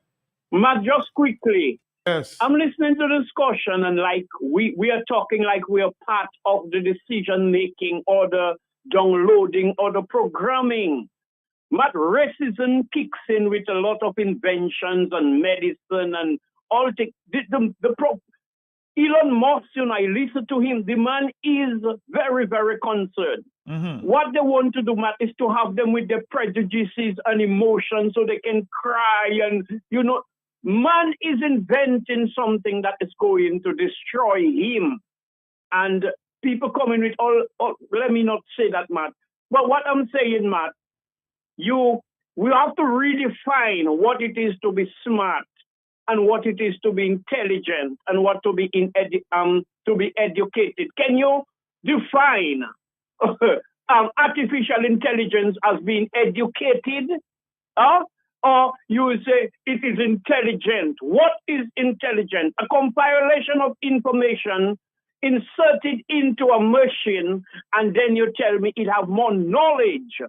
J: Matt, just quickly.
F: Yes.
J: I'm listening to the discussion, and like we are talking like we are part of the decision making or the downloading or the programming. Matt, racism kicks in with a lot of inventions and medicine and all. Elon Musk, I listen to him. The man is very, very concerned.
F: Mm-hmm.
J: What they want to do, Matt, is to have them with their prejudices and emotions so they can cry. And, man is inventing something that is going to destroy him. And people coming with let me not say that, Matt. But what I'm saying, Matt, we have to redefine what it is to be smart and what it is to be intelligent and what to be educated. Can you define artificial intelligence as being educated? Or you will say it is intelligent. What is intelligent? A compilation of information inserted into a machine, and then you tell me it have more knowledge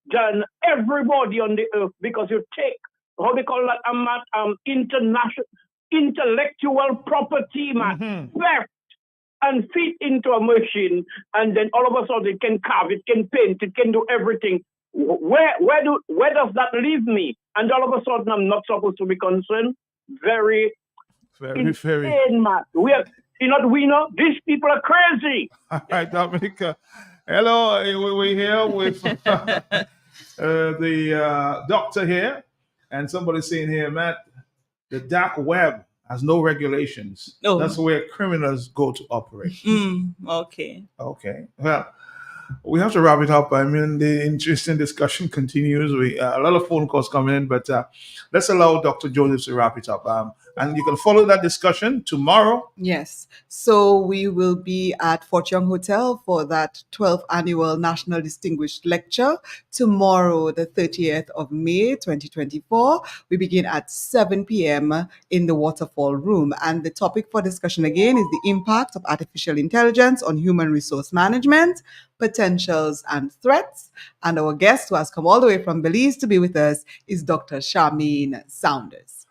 J: than everybody on the earth, because you take, how they call that, international intellectual property, man, theft, and fit into a machine, and then all of a sudden it can carve, it can paint, it can do everything. Where does that leave me? And all of a sudden I'm not supposed to be concerned. Very insane, man. We know these people are crazy.
F: All right, Dominica. Hello, we're here with the doctor here, and somebody saying here, Matt, the dark web has no regulations.
R: Oh.
F: That's where criminals go to operate.
R: Okay.
F: Okay. Well, we have to wrap it up. I mean, the interesting discussion continues. A lot of phone calls coming in, but let's allow Dr. Joseph to wrap it up. And you can follow that discussion tomorrow.
Q: Yes. So we will be at Fort Young Hotel for that 12th annual National Distinguished Lecture tomorrow, the 30th of May, 2024. We begin at 7 p.m. in the Waterfall Room. And the topic for discussion again is the impact of artificial intelligence on human resource management, potentials and threats. And our guest, who has come all the way from Belize to be with us, is Dr. Charmaine Saunders.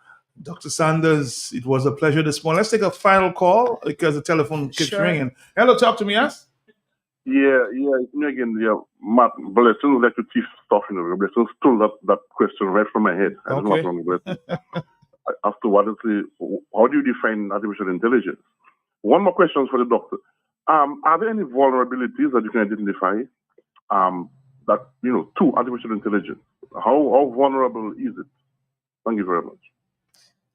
F: Dr. Sanders, it was a pleasure this morning. Let's take a final call because the telephone keeps ringing. Hello, talk to me, yes?
S: Yeah, it's me again. Yeah, Matt, Blessing, like to teach stuff, Blessing stole that question right from my head. I don't know what's wrong with it. As to how do you define artificial intelligence? One more question for the doctor. Are there any vulnerabilities that you can identify to artificial intelligence? How vulnerable is it? Thank you very much.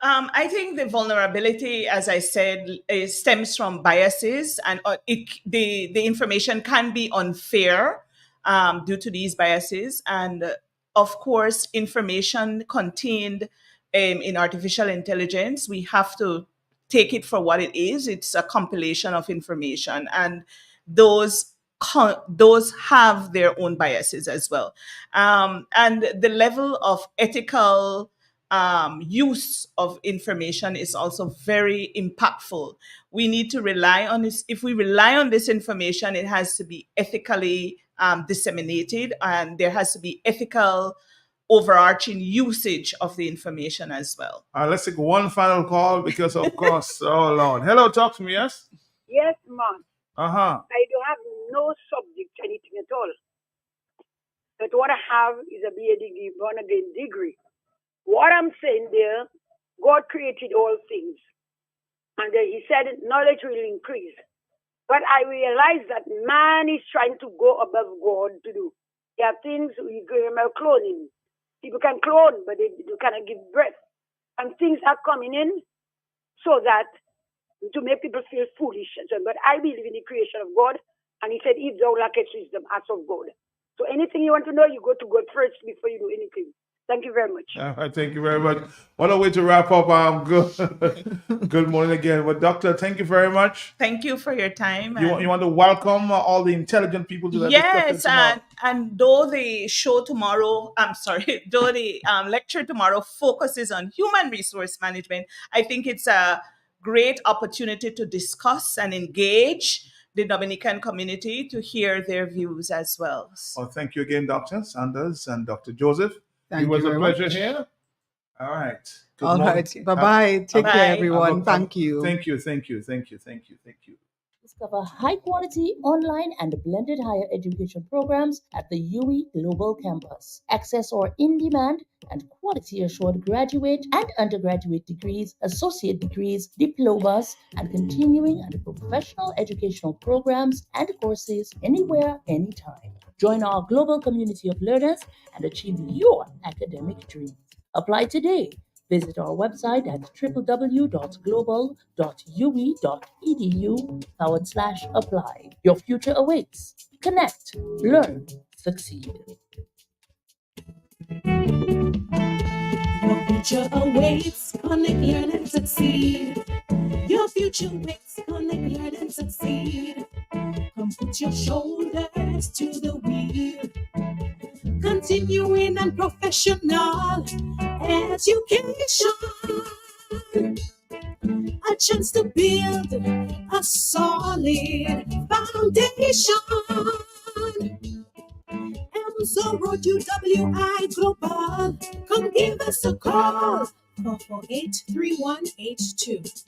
R: I think the vulnerability, as I said, stems from biases, and the information can be unfair due to these biases. And of course, information contained in artificial intelligence, we have to take it for what it is. It's a compilation of information, and those have their own biases as well. And the level of ethical use of information is also very impactful. We need to rely on this. If we rely on this information, it has to be ethically disseminated, and there has to be ethical overarching usage of the information as well.
F: Let's take one final call because, of course, oh Lord. Hello, talk to me, yes?
G: Yes, ma'am.
F: Uh-huh.
G: I don't have no subject, anything at all. But what I have is a BA degree, born again degree. What I'm saying there, God created all things. And he said knowledge will increase. But I realize that man is trying to go above God to do. There are things we remember cloning. People can clone, but they cannot give breath. And things are coming in so that to make people feel foolish. But I believe in the creation of God. And he said, if thou lackest wisdom, ask of God. So anything you want to know, you go to God first before you do anything. Thank you very much.
F: Thank you very much. What a way to wrap up. Good morning again. Well, Doctor, thank you very much.
R: Thank you for your time.
F: You want to welcome all the intelligent people to that
R: Yes, and though the show tomorrow, though the lecture tomorrow focuses on human resource management, I think it's a great opportunity to discuss and engage the Dominican community to hear their views as well.
F: Well, thank you again, Dr. Sanders and Dr. Joseph.
Q: Thank
F: it was
Q: you
F: a
Q: very
F: pleasure
Q: much.
F: here. All right. Good
Q: All
F: morning.
Q: right. Bye-bye. Take care, everyone. Thank you.
F: Thank you.
P: Discover high quality online and blended higher education programs at the UE Global Campus. Access our in demand and quality assured graduate and undergraduate degrees, associate degrees, diplomas, and continuing and professional educational programs and courses anywhere, anytime. Join our global community of learners and achieve your academic dreams. Apply today. Visit our website at www.global.ue.edu/apply. Your future awaits. Connect, learn, succeed.
B: Your future awaits. Connect, learn, and succeed. Your future waits. Connect, learn, and succeed. Come put your shoulders to the wheel. Continuing and professional education. A chance to build a solid foundation. Amazon Road UWI Global. Come give us a call. 448-3182.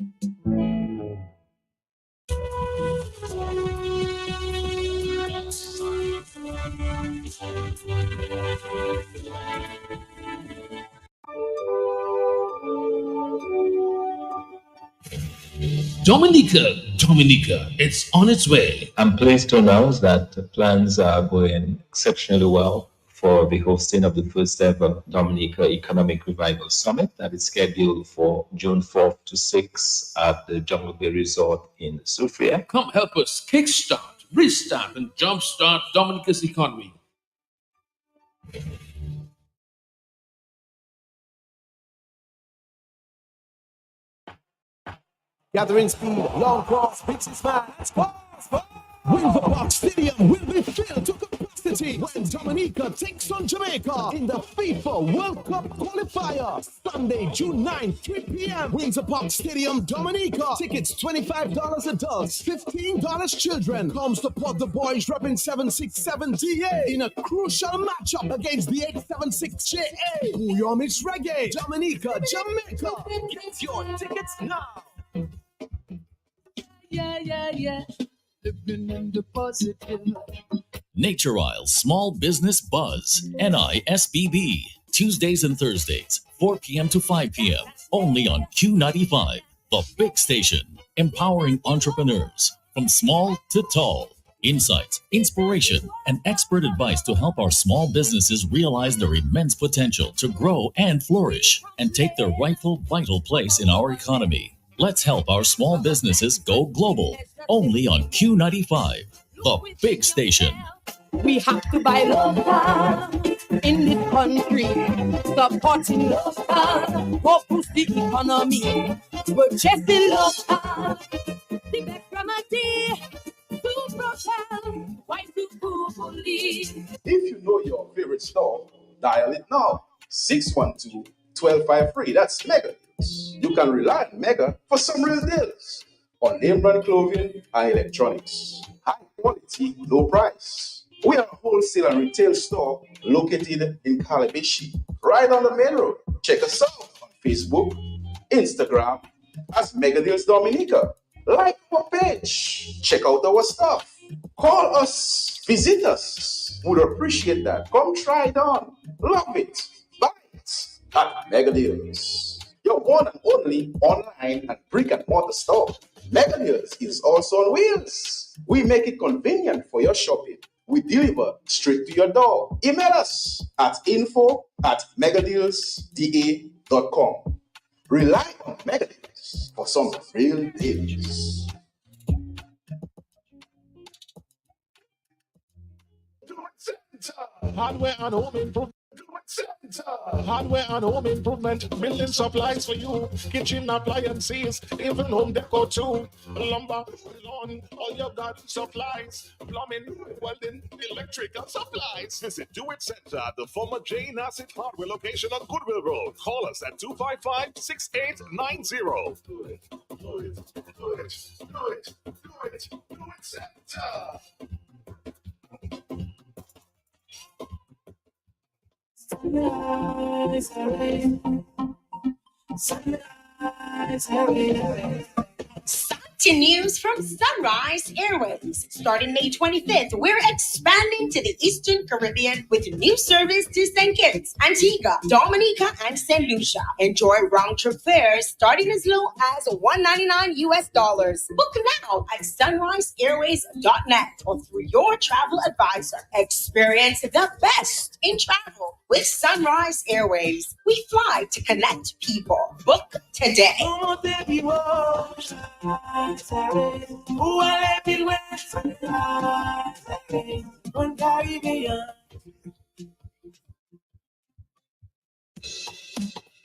D: Dominica, it's on its way.
H: I'm pleased to announce that the plans are going exceptionally well for the hosting of the first ever Dominica Economic Revival Summit that is scheduled for June 4th to 6th at the Jungle Bay Resort in Sofia.
D: Come help us kickstart, restart, and jumpstart Dominica's economy.
A: Gathering speed, long cross, Pixie's fast. Windsor Park Stadium will be filled to capacity when Dominica takes on Jamaica in the FIFA World Cup qualifier. Sunday, June 9, 3 p.m. Windsor Park Stadium, Dominica. Tickets $25 adults, $15 children. Come support the boys repping 767GA in a crucial matchup against the 876JA. Who your Miss Reggae, Dominica, Jamaica. Get your tickets now.
B: Yeah. Living in the positive.
C: Nature Isles Small Business Buzz, NISBB. Tuesdays and Thursdays, 4 p.m. to 5 p.m. Only on Q95, the big station. Empowering entrepreneurs from small to tall. Insights, inspiration, and expert advice to help our small businesses realize their immense potential to grow and flourish and take their rightful vital place in our economy. Let's help our small businesses go global. Only on Q95, the big station.
B: We have to buy local in the country, supporting local, for boost the economy. Purchasing local, the best remedy to propel white people believe.
I: If you know your favorite store, dial it now. 612-1253. That's Mega. You can rely on Mega for some real deals on name brand clothing and electronics. High quality, low price. We are a wholesale and retail store located in Calabashi, right on the main road. Check us out on Facebook, Instagram as Mega Deals Dominica. Like our page. Check out our stuff. Call us. Visit us. Would appreciate that. Come try it on. Love it. Buy it at Mega Deals. Your one and only online and brick and mortar store. Mega Deals is also on wheels. We make it convenient for your shopping. We deliver straight to your door. Email us at info@megadealsda.com. Rely on Mega Deals for some real deals.
W: Hardware and home improvement. Hardware and home improvement, building supplies for you, kitchen appliances, even home decor too. Lumber, lawn, all your garden supplies, plumbing, welding, electrical supplies.
X: Visit Do It Center at the former Jane Asset Hardware location on Goodwill Road. Call us at 255-6890.
W: Do it Center.
B: Sunrise, hurry.
K: to news from Sunrise Airways. Starting May 25th, we're expanding to the Eastern Caribbean with new service to St. Kitts, Antigua, Dominica, and St. Lucia. Enjoy round-trip fares starting as low as $199 US. Book now at sunriseairways.net or through your travel advisor. Experience the best in travel with Sunrise Airways. We fly to connect people. Book today.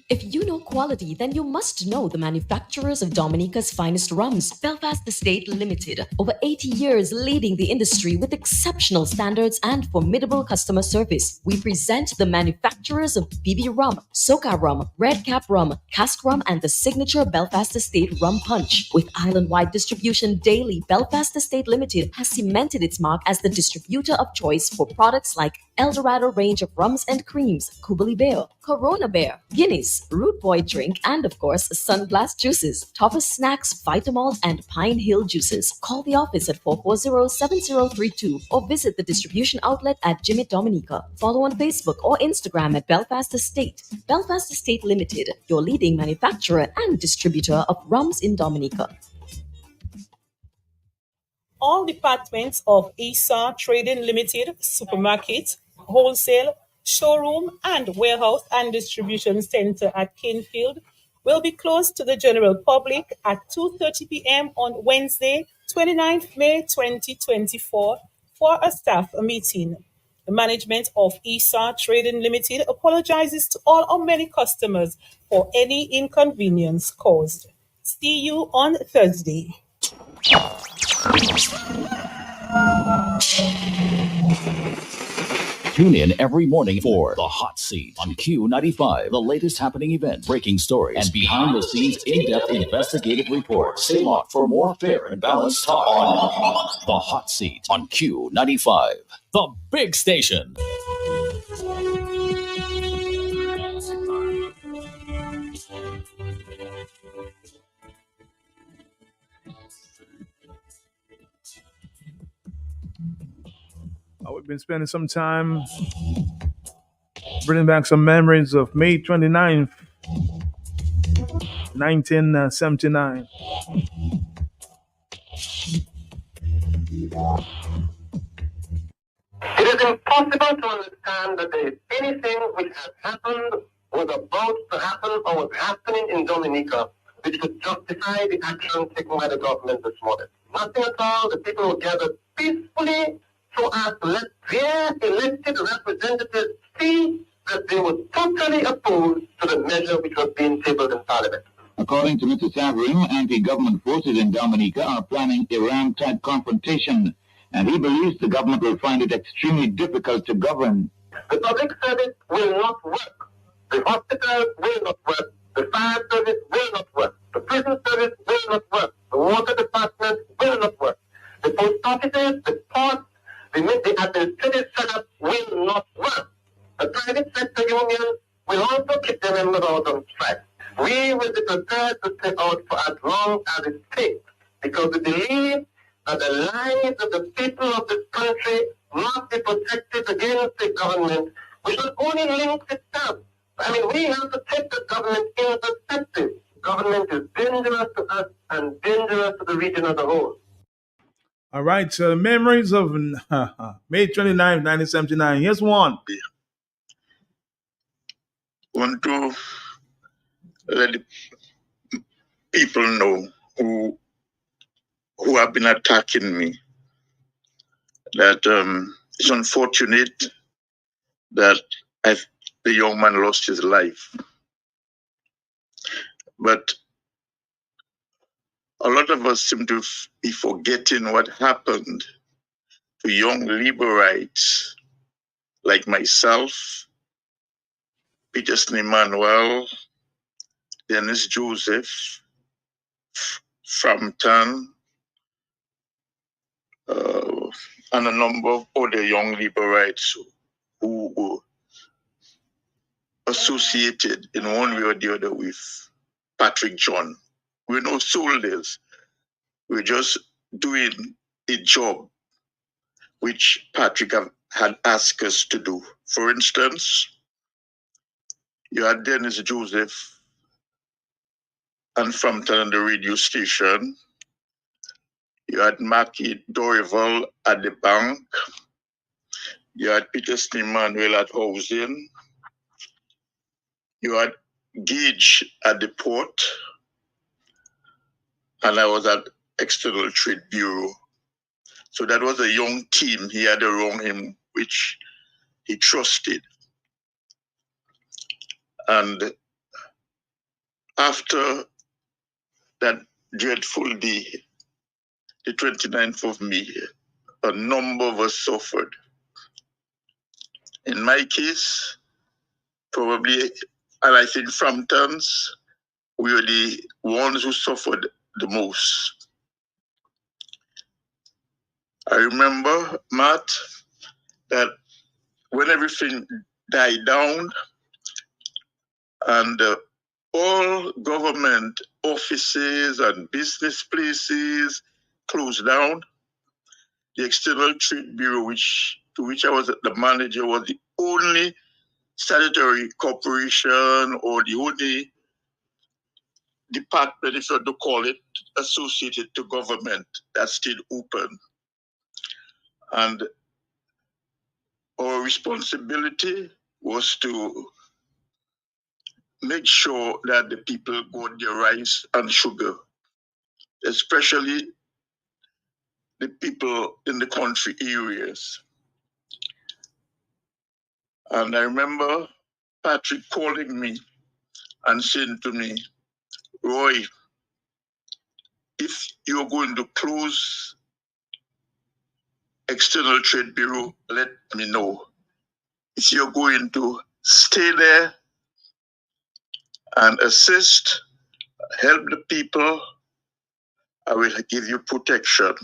L: If you know quality, then you must know the manufacturers of Dominica's finest rums. Belfast Estate Limited, over 80 years leading the industry with exceptional standards and formidable customer service. We present the manufacturers of BB Rum, Soca Rum, Red Cap Rum, Cask Rum, and the signature Belfast Estate Rum Punch. With island-wide distribution daily, Belfast Estate Limited has cemented its mark as the distributor of choice for products like Eldorado range of rums and creams, Kubali Bear, Corona Bear, Guinness, Root Boy drink, and of course, Sunblast juices, Topper Snacks, Vitamalt, and Pine Hill juices. Call the office at 440-7032 or visit the distribution outlet at Jimmy Dominica. Follow on Facebook or Instagram at Belfast Estate. Belfast Estate Limited, your leading manufacturer and distributor of rums in Dominica.
M: All departments of ESA Trading Limited, supermarket, wholesale, showroom, and warehouse and distribution center at Canefield will be closed to the general public at 2:30 p.m. on Wednesday, 29th May 2024 for a staff meeting. The management of ESA Trading Limited apologizes to all our many customers for any inconvenience caused. See you on Thursday.
C: Tune in every morning for The Hot Seat on Q95, the latest happening event, breaking stories, and behind-the-scenes in-depth investigative reports. Stay locked for more fair and balanced talk on The Hot Seat on Q95, the big station.
F: We've been spending some time bringing back some memories of May 29th, 1979.
N: It is impossible to understand that there is anything which has happened, was about to happen, or was happening in Dominica which would justify the action taken by the government this morning. Nothing at all. The people were gathered peacefully so as to let their elected representatives see that they were totally opposed to the measure which was being tabled in Parliament.
Y: According to Mr. Savering, anti-government forces in Dominica are planning a ram-type confrontation, and he believes the government will find it extremely difficult to govern.
N: The public service will not work. The hospitals will not work. The fire service will not work. The prison service will not work. The water department will not work. The post offices, the ports, the administrative setup will not work. The private sector unions will also keep their members out on strike. We will be prepared to stay out for as long as it takes, because we believe that the lives of the people of this country must be protected against the government, which will only link itself. I mean, we have to take the government in perspective. Government is dangerous to us and dangerous to the region as a whole.
F: All right, so the memories of May 29th, 1979. Here's one.
Z: Want to let the people know who have been attacking me that it's unfortunate that the young man lost his life. But a lot of us seem to be forgetting what happened to young Liberites like myself, Peterson Emmanuel, Dennis Joseph, Frampton, and a number of other young Liberites who were associated in one way or the other with Patrick John. We're no soldiers, We're just doing a job which Patrick had asked us to do. For instance, you had Dennis Joseph and Frampton on the radio station. You had Mackie Dorival at the bank. You had Peter Manuel at housing. You had Gage at the port. And I was at External Trade Bureau. So that was a young team he had around him, which he trusted. And after that dreadful day, the 29th of May, a number of us suffered. In my case, probably, and I think Frampton's, we were the ones who suffered the most. I remember, Matt, that when everything died down and all government offices and business places closed down, the External Trade Bureau, to which I was the manager, was the only statutory corporation or the only department, if you want to call it, associated to government that stayed open. And our responsibility was to make sure that the people got their rice and sugar, especially the people in the country areas. And I remember Patrick calling me and saying to me, Roy, if you're going to close External Trade Bureau, let me know. If you're going to stay there and assist, help the people, I will give you protection.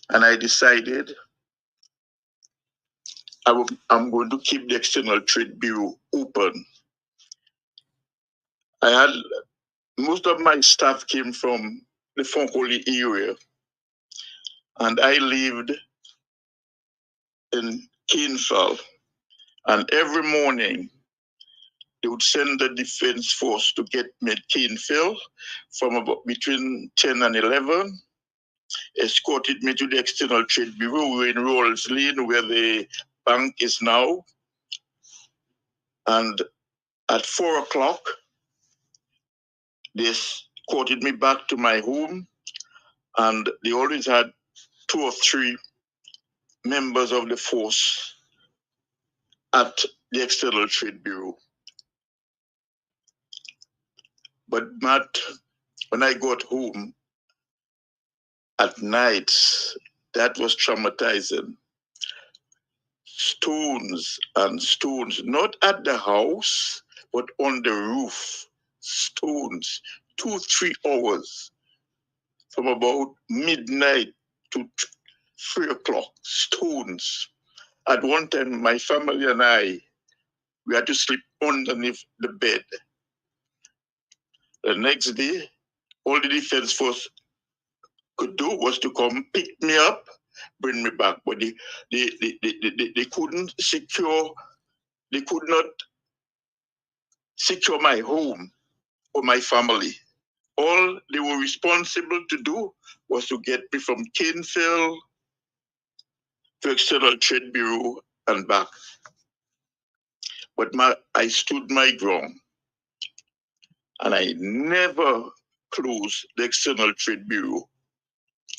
Z: And I decided I'm going to keep the External Trade Bureau open. I had most of my staff came from the Fonkoli area, and I lived in Kinsale. And every morning, they would send the defense force to get me at Kinsale from about between 10 and 11, escorted me to the External Trade Bureau. We were in Rawls Lane, where the bank is now. And at 4 o'clock, they escorted me back to my home, and they always had 2 or 3 members of the force at the External Trade Bureau. But Matt, when I got home at night, that was traumatizing. Stones and stones, not at the house, but on the roof. Stones, 2-3 hours, from about midnight to 3 o'clock, stones. At one time, my family and I, we had to sleep underneath the bed. The next day, all the defense force could do was to come pick me up, bring me back. But they couldn't secure, they could not secure my home or my family. All they were responsible to do was to get me from Kinsale to External Trade Bureau and back. But I stood my ground, and I never closed the External Trade Bureau.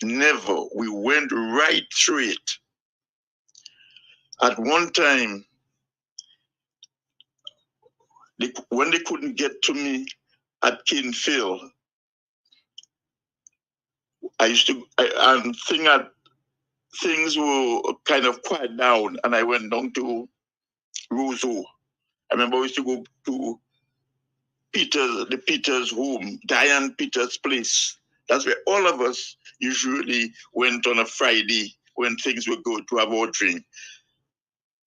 Z: Never. We went right through it. At one time, when they couldn't get to me at Kinsale, things were kind of quiet down, and I went down to Roseau. I remember I used to go to Peter's home, Diane Peter's place. That's where all of us usually went on a Friday when things were good to have our drink.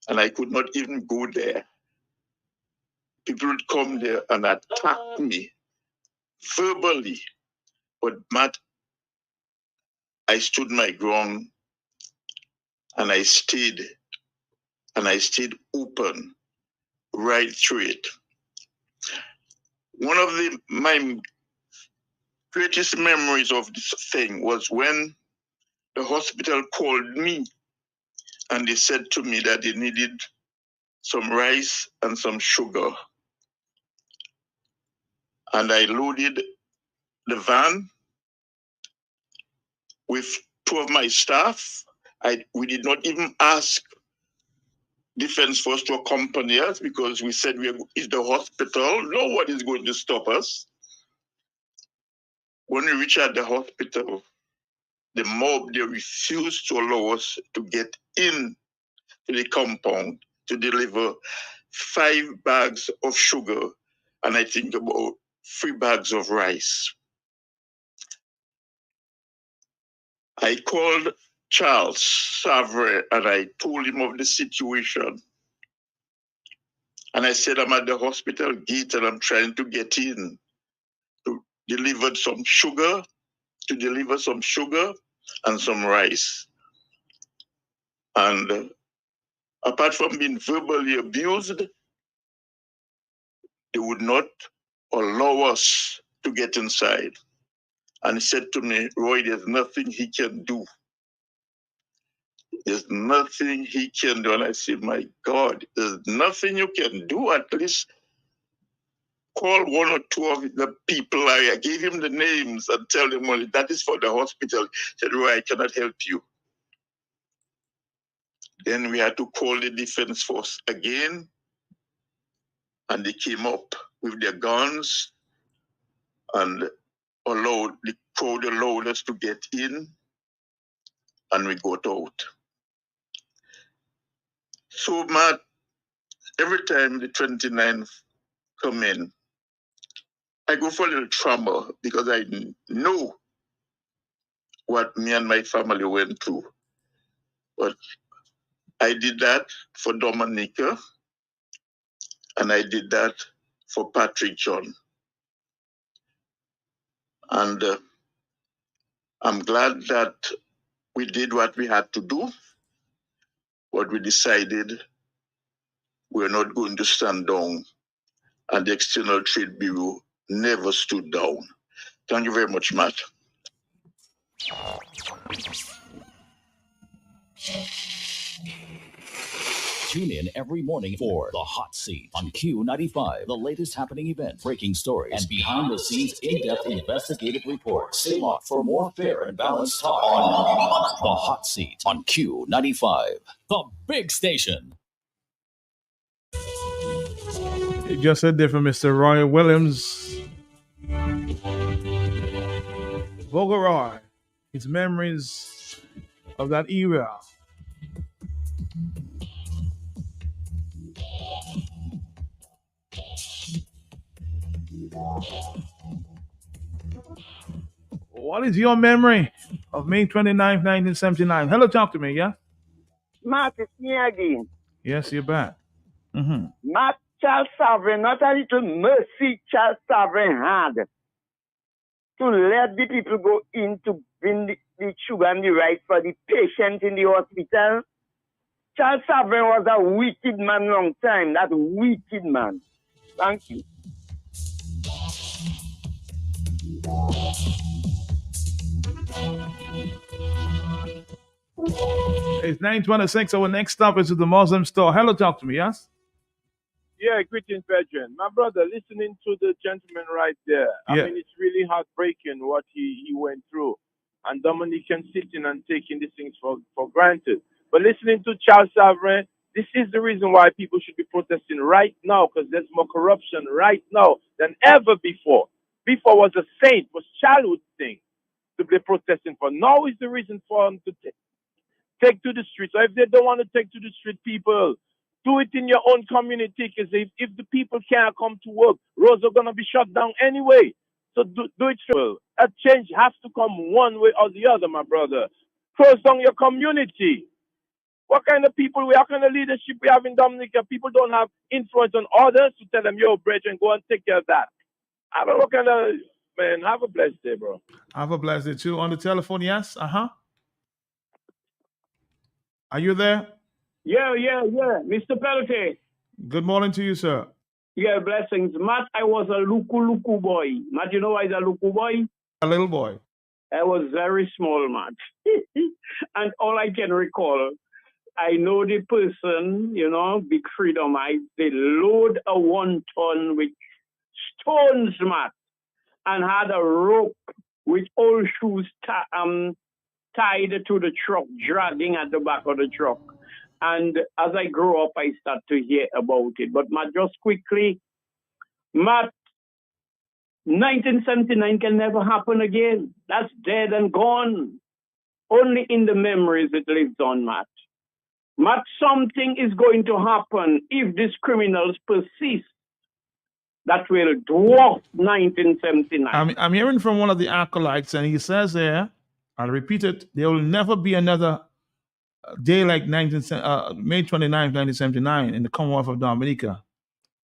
Z: And I could not even go there. People would come there and attack me verbally. But Matt, I stood my ground and I stayed open right through it. One of my greatest memories of this thing was when the hospital called me and they said to me that they needed some rice and some sugar. And I loaded the van with 2 of my staff. We did not even ask Defense Force to accompany us because we said it's the hospital. No one is going to stop us. When we reached at the hospital, the mob, they refused to allow us to get in to the compound to deliver 5 bags of sugar and I think about 3 bags of rice. I called Charles Savre and I told him of the situation. And I said, I'm at the hospital gate and I'm trying to get in to deliver some sugar and some rice. And apart from being verbally abused, they would not allow us to get inside. And he said to me, Roy, there's nothing he can do. There's nothing he can do. And I said, my God, there's nothing you can do. At least call 1 or 2 of the people. I gave him the names and tell him, well, that is for the hospital. He said, Roy, I cannot help you. Then we had to call the Defense Force again. And they came up with their guns and the crowd allowed us to get in. And we got out. So, Matt, every time the 29th come in, I go for a little trauma because I know what me and my family went through. But I did that for Dominica, and I did that for Patrick John. And I'm glad that we did what we had to do, but we decided we're not going to stand down, and the External Trade Bureau never stood down. Thank you very much, Matt.
C: Tune in every morning for The Hot Seat on Q95. The latest happening events, breaking stories, and behind-the-scenes in-depth investigative reports. Stay locked for more fair and balanced talk on The Hot Seat on Q95, the big station.
F: You just said there for Mr. Roy Williams. Vogaroy. His memories of that era. What is your memory of May 29th, 1979? Hello, talk to me, yeah?
E: Matt, it's me again.
F: Yes, you're back. Mm-hmm.
E: Matt, Charles Sovereign, not a little mercy Charles Sovereign had to let the people go in to bring the sugar and the rice for the patient in the hospital. Charles Sovereign was a wicked man long time. That wicked man. Thank you.
F: It's 9:26. Our next stop is at the Muslim store. Hello, talk to me, yes?
J: Yeah, greetings, Virgin. My brother, listening to the gentleman right there, I
F: Yeah.
J: mean, it's really heartbreaking what he went through. And Dominican sitting and taking these things for granted. But listening to Charles Sovereign, this is the reason why people should be protesting right now, because there's more corruption right now than ever before. Before was a saint, was childhood thing to be protesting for. Now is the reason for them to take to the streets. So if they don't want to take to the street, people, do it in your own community, because if the people can't come to work, roads are going to be shut down anyway. So do it. A change has to come one way or the other, my brother. Close down your community. What kind of people what kind of leadership we have in Dominica? People don't have influence on others to tell them, yo, brethren, go and take care of that. I don't know what kind of man. Have a blessed day, bro.
F: Have a blessed day too. On the telephone, yes? Are you there?
G: Yeah. Mr. Pelke.
F: Good morning to you, sir.
G: Yeah, blessings. Matt, I was a luku boy. Matt, you know why he's a luku boy?
F: A little boy.
G: I was very small, Matt. And all I can recall, I know the person, Big Freedom, they load a 1 ton with stones, Matt, and had a rope with old shoes tied to the truck, dragging at the back of the truck. And as I grow up, I start to hear about it. But Matt, just quickly, Matt, 1979 can never happen again. That's dead and gone. Only in the memories it lives on, Matt. Matt, something is going to happen if these criminals persist that will dwarf 1979.
F: I'm hearing from one of the acolytes, and he says there, I'll repeat it, there will never be another day like May 29, 1979 in the Commonwealth of Dominica.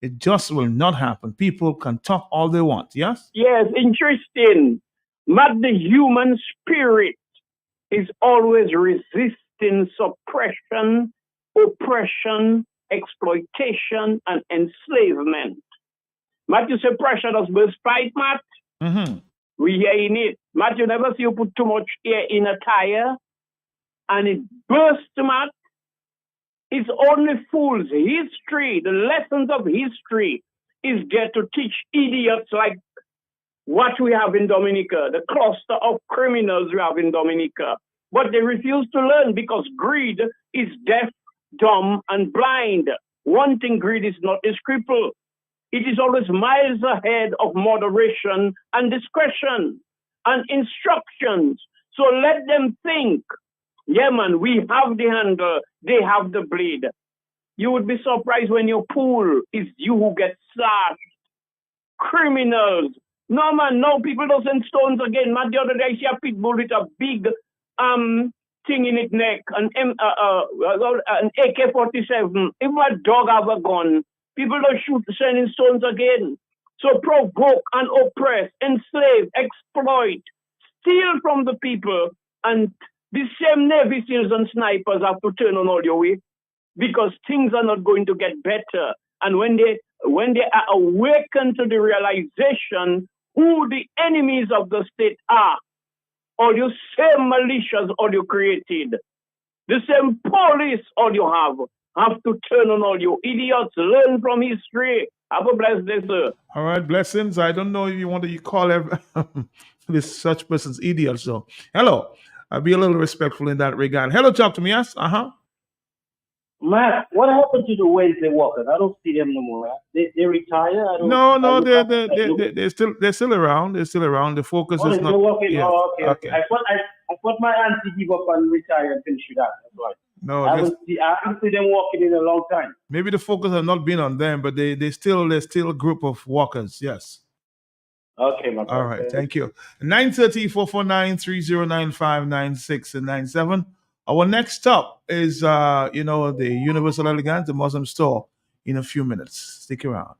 F: It just will not happen. People can talk all they want, yes?
G: Yes, interesting. Matt, the human spirit is always resisting suppression, oppression, exploitation, and enslavement. Matt, you say pressure does burst pipe, Matt?
F: Mm-hmm.
G: We hearing it. Matt, you never see you put too much air in a tire and it bursts, Matt. It's only fools. History, the lessons of history is there to teach idiots like what we have in Dominica, the cluster of criminals we have in Dominica. But they refuse to learn because greed is deaf, dumb, and blind. One thing, greed is not a scruple. It is always miles ahead of moderation and discretion and instructions. So let them think, yeah, man, we have the handle, they have the blade. You would be surprised when your pool is you who gets slashed. Criminals. No, man, no, people don't send stones again. Man, the other day I see a pit bull with a big thing in its neck, an AK-47. If my dog have a gun, people don't shoot sending stones again. So provoke and oppress, enslave, exploit, steal from the people, and the same Navy SEALs and snipers have to turn on all your way because things are not going to get better. And when they are awakened to the realization who the enemies of the state are, all you same militias all you created, the same police all you have to turn on all you idiots, learn from history. Have a blessed day, sir.
F: All right, blessings. I don't know if you want to call this such person's idiot. So, hello. I'll be a little respectful in that regard. Hello, talk to me, yes?
O: Matt, what happened to the Wednesday Walkers? I don't see them no more. Right? They retire.
F: No, they're still around. They're still around. The focus is not.
O: Working.
F: Yeah.
O: Oh, okay. I thought my auntie give up and retire and finish with that. That's why.
F: No,
O: I haven't seen them walking in a long time.
F: Maybe the focus has not been on them, but they're still a group of walkers. Yes.
O: Okay, my
F: All right, thank you. 930-449-3095-96 and 97. Our next stop is, the Universal Elegance, the Muslim store, in a few minutes. Stick around.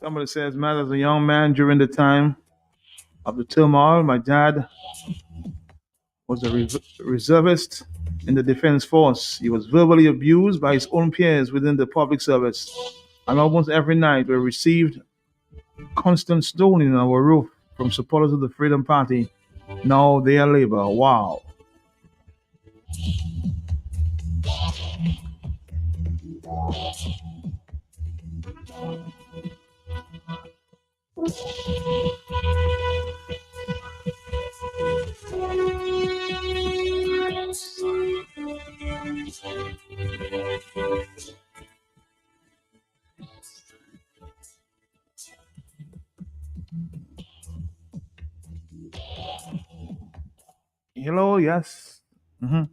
F: Somebody says, man, as a young man during the time of the turmoil, my dad was a reservist in the defense force. He was verbally abused by his own peers within the public service. And almost every night we received constant stoning on our roof from supporters of the Freedom Party. Now they are Labor. Wow. Hello, yes. Mm-hmm.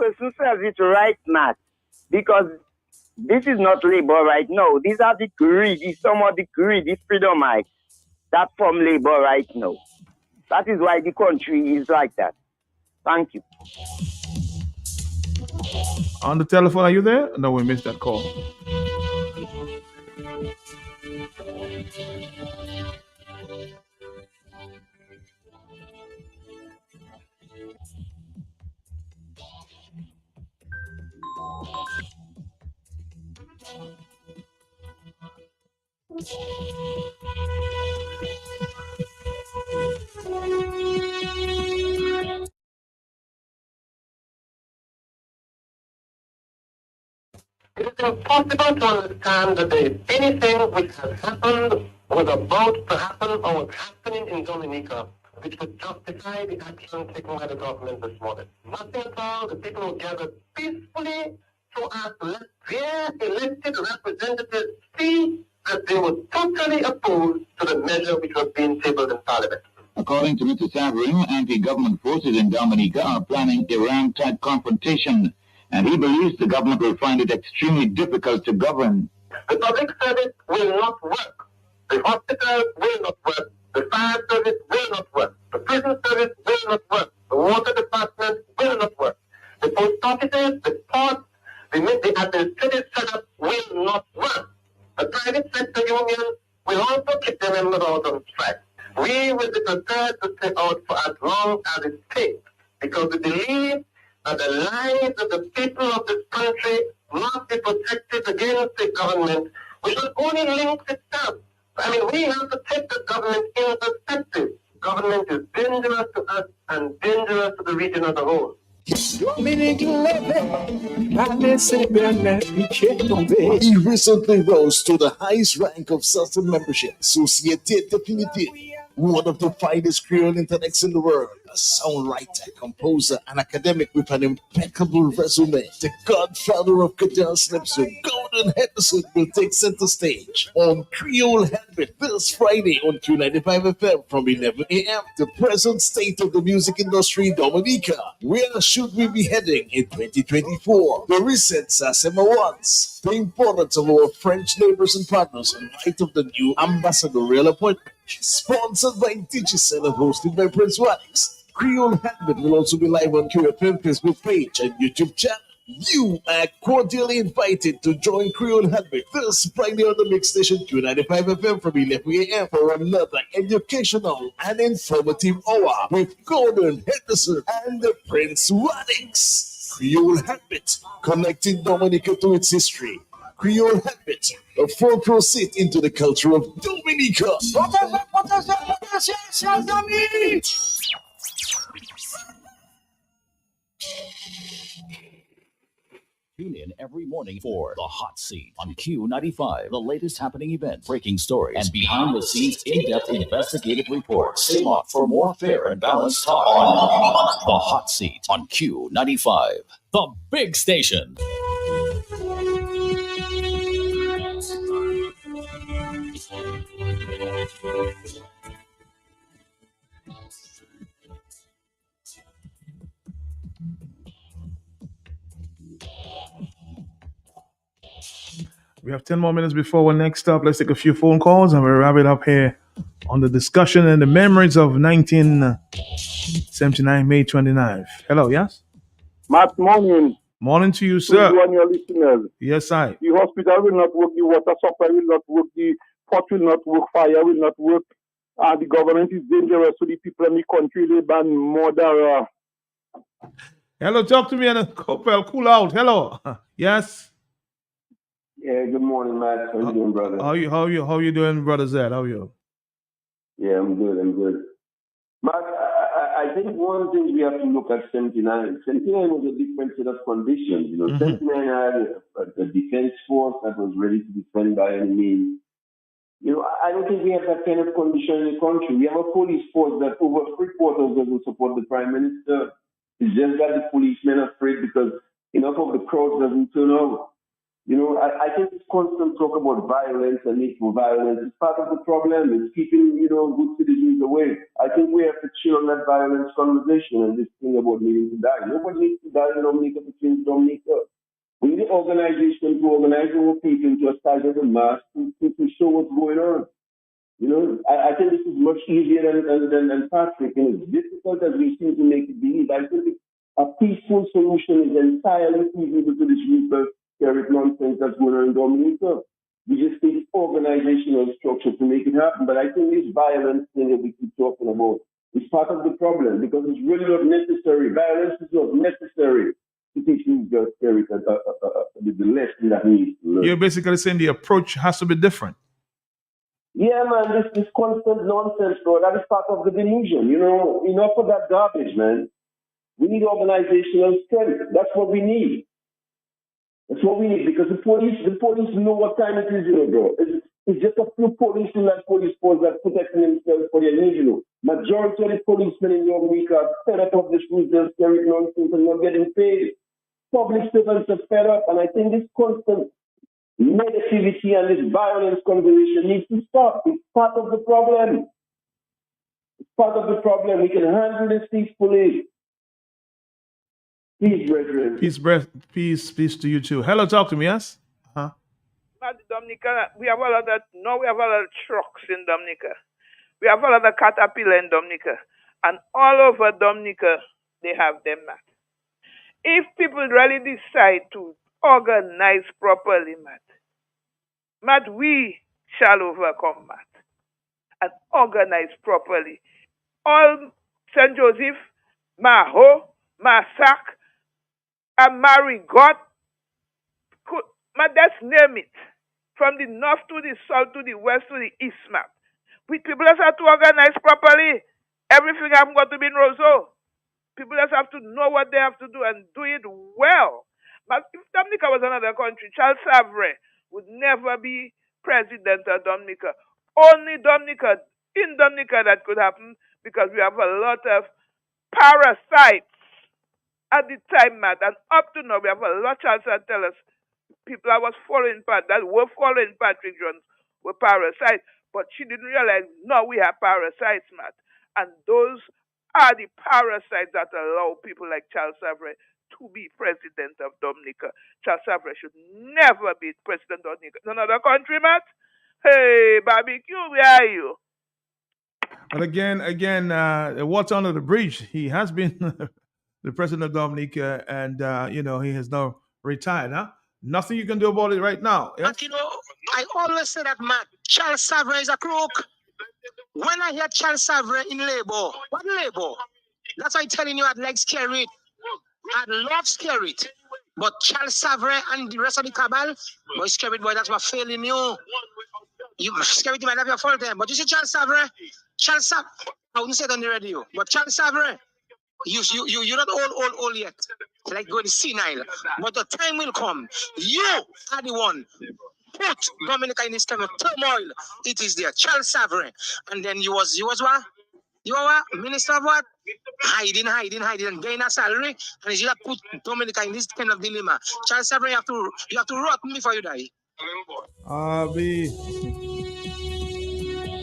E: person says it right, Matt, because this is not labor right now. These are the greedy, some of the greedy freedomites that form labor right now. That is why the country is like that. Thank you.
F: On the telephone, are you there? No, we missed that call.
N: It is impossible to understand that there is anything which has happened, was about to happen, or was happening in Dominica which would justify the action taken by the government this morning. Nothing at all. The people who gathered peacefully so as to let their elected representatives see that they were totally opposed to the measure which was being tabled in Parliament.
Y: According to Mr. Savering, anti-government forces in Dominica are planning a ram-type confrontation, and he believes the government will find it extremely difficult to govern.
N: The public service will not work. The hospitals will not work. The fire service will not work. The prison service will not work. The water department will not work. The post offices, the ports, the administrative setup will not work. The private sector unions will also keep their members out on strike. We will be prepared to stay out for as long as it takes, because we believe that the lives of the people of this country must be protected against the government, which will only link itself. I mean, we have to take the government in perspective. Government is dangerous to us and dangerous to the region as a whole.
A: He recently rose to the highest rank of SASA membership, Société Définitive, one of the finest Creole intellects in the world, a songwriter, composer, and academic with an impeccable resume. The godfather of Cadell Slips, Gordon Henderson, will take center stage on Creole Headbit this Friday on Q95 FM from 11 a.m. The present state of the music industry in Dominica. Where should we be heading in 2024? The recent SASEM Awards, the importance of our French neighbors and partners in light of the new ambassadorial appointment. Sponsored by Digicel and hosted by Prince Wax. Creole Headbit will also be live on QFM Facebook page and YouTube channel. You are cordially invited to join Creole Headbit this Friday on the mix station Q95 FM from 11 a.m. for another educational and informative hour with Gordon Henderson and the Prince Radix. Creole Headbit, connecting Dominica to its history. Creole Headbit, a front row seat into the culture of Dominica.
C: Tune in every morning for The Hot Seat on Q95, the latest happening event, breaking stories, and behind-the-scenes in-depth investigative reports. Stay on for more fair and balanced talk on The Hot Seat on Q95, the big station.
F: We have 10 more minutes before our next stop. Let's take a few phone calls and we'll wrap it up here on the discussion and the memories of 1979, May 29th. Hello, yes?
Q: Matt, morning.
F: Morning to you, sir.
Q: To you and your listeners.
F: Yes, I.
Q: The hospital will not work, the water supply will not work, the pot will not work, fire will not work. The government is dangerous to the people in the country. They ban murder.
F: Hello, talk to me and Copel, cool out. Hello. Yes?
Q: Yeah, good morning, Matt. How you doing, brother?
F: How you doing, brother Zed? How are you?
Q: Yeah, I'm good. Matt, I think one thing we have to look at 79. 79 was a different set of conditions. You know, 79 had a defense force that was ready to defend by any means. You know, I don't think we have that kind of condition in the country. We have a police force that over 3/4 doesn't support the prime minister. It's just that the policemen are afraid because enough of the crowd doesn't turn out. You know, I think this constant talk about violence and need for violence is part of the problem. It's keeping, good citizens away. I think we have to chill on that violence conversation and this thing about needing to die. Nobody needs to die in Dominica to change Dominica. We need an organization to organize our people to a side of the mass to show what's going on. I think this is much easier than Patrick. And as difficult as we seem to make it believe, I think a peaceful solution is entirely feasible to this rebirth spirit nonsense that's going on in Dominica. We just need organizational structure to make it happen. But I think this violence thing that we keep talking about is part of the problem because it's really not necessary. Violence is not necessary to teach rebirth spirit the lesson that we need to learn.
F: You're basically saying the approach has to be different.
Q: Yeah, man, this constant nonsense, bro, that is part of the delusion. Enough of that garbage, man. We need organizational strength. That's what we need. That's what we need because the police know what time it is, bro. It's just a few police in that police force that protecting themselves for their needs, Majority of the policemen in Dominica are fed up of this Roosevelt spirit nonsense and not getting paid. Public servants are fed up, and I think this constant negativity and this violence conversation needs to stop. It's part of the problem. It's part of the problem. We can handle this peacefully. Peace, brethren.
F: Peace to you too. Hello, talk to me, yes?
P: Dominica, we have a lot of trucks in Dominica. We have a lot of Caterpillar in Dominica. And all over Dominica, they have them, Matt. If people really decide to organize properly, Matt, we shall overcome, Matt. And organize properly. All St. Joseph, Maho, Massac, and Marigot, let's name it. From the north to the south to the west to the east, Matt. We people just have to organize properly. Everything haven't got to be in Roseau. People just have to know what they have to do and do it well. But if Dominica was another country, Charles Savre would never be president of Dominica. Only in Dominica that could happen because we have a lot of parasites at the time, Matt. And up to now, we have a lot Charles that tell us people that were following Patrick Jones were parasites. But she didn't realize, no, we have parasites, Matt. And those are the parasites that allow people like Charles Savre to be president of Dominica. Charles Savre should never be president of Dominica. Another country, Matt? Hey, barbecue, where are you?
F: But again, what's under the bridge? He has been the president of Dominica, and he has now retired. Huh? Nothing you can do about it right now. Yeah?
R: But I always say that, Matt, Charles Savre is a crook. When I hear Charles Savre in Labour, what Labour? That's why I'm telling you I'd like scare it. I'd love scare it. But Charles Savre and the rest of the cabal, boy, scare it, boy, that's what failing you. You scare it, you might have your fault there. But you see Charles Savre, I wouldn't say it on the radio, but Charles Savre, you're not old yet. Like going senile. But the time will come. You are the one. Put Dominica in this kind of turmoil. It is there. Charles Savre. And then you was what? You are what? Minister of what? Hiding, and gain a salary. And you have put Dominica in this kind of dilemma. Charles Savre, you have to rot before you die.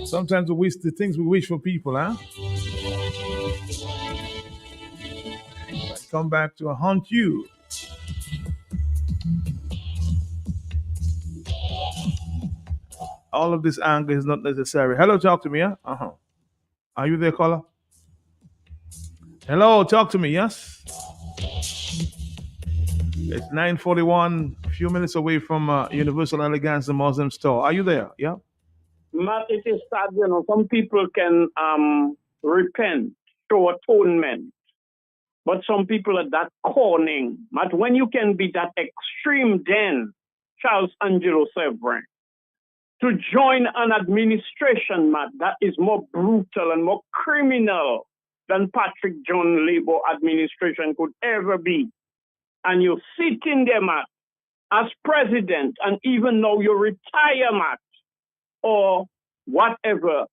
F: Sometimes we wish the things we wish for people, huh? Come back to haunt you. All of this anger is not necessary. Hello, talk to me, yeah? Are you there, caller? Hello, talk to me, yes? It's 9:41, a few minutes away from Universal Elegance, the Muslim store. Are you there? Yeah?
G: Matt, it is sad, some people can repent, show atonement. But some people are that corning. Matt, when you can be that extreme, then Charles Angelo Savre, to join an administration, Matt, that is more brutal and more criminal than Patrick John Labour administration could ever be. And you sit in there, Matt, as president, and even though you retire, Matt, or whatever,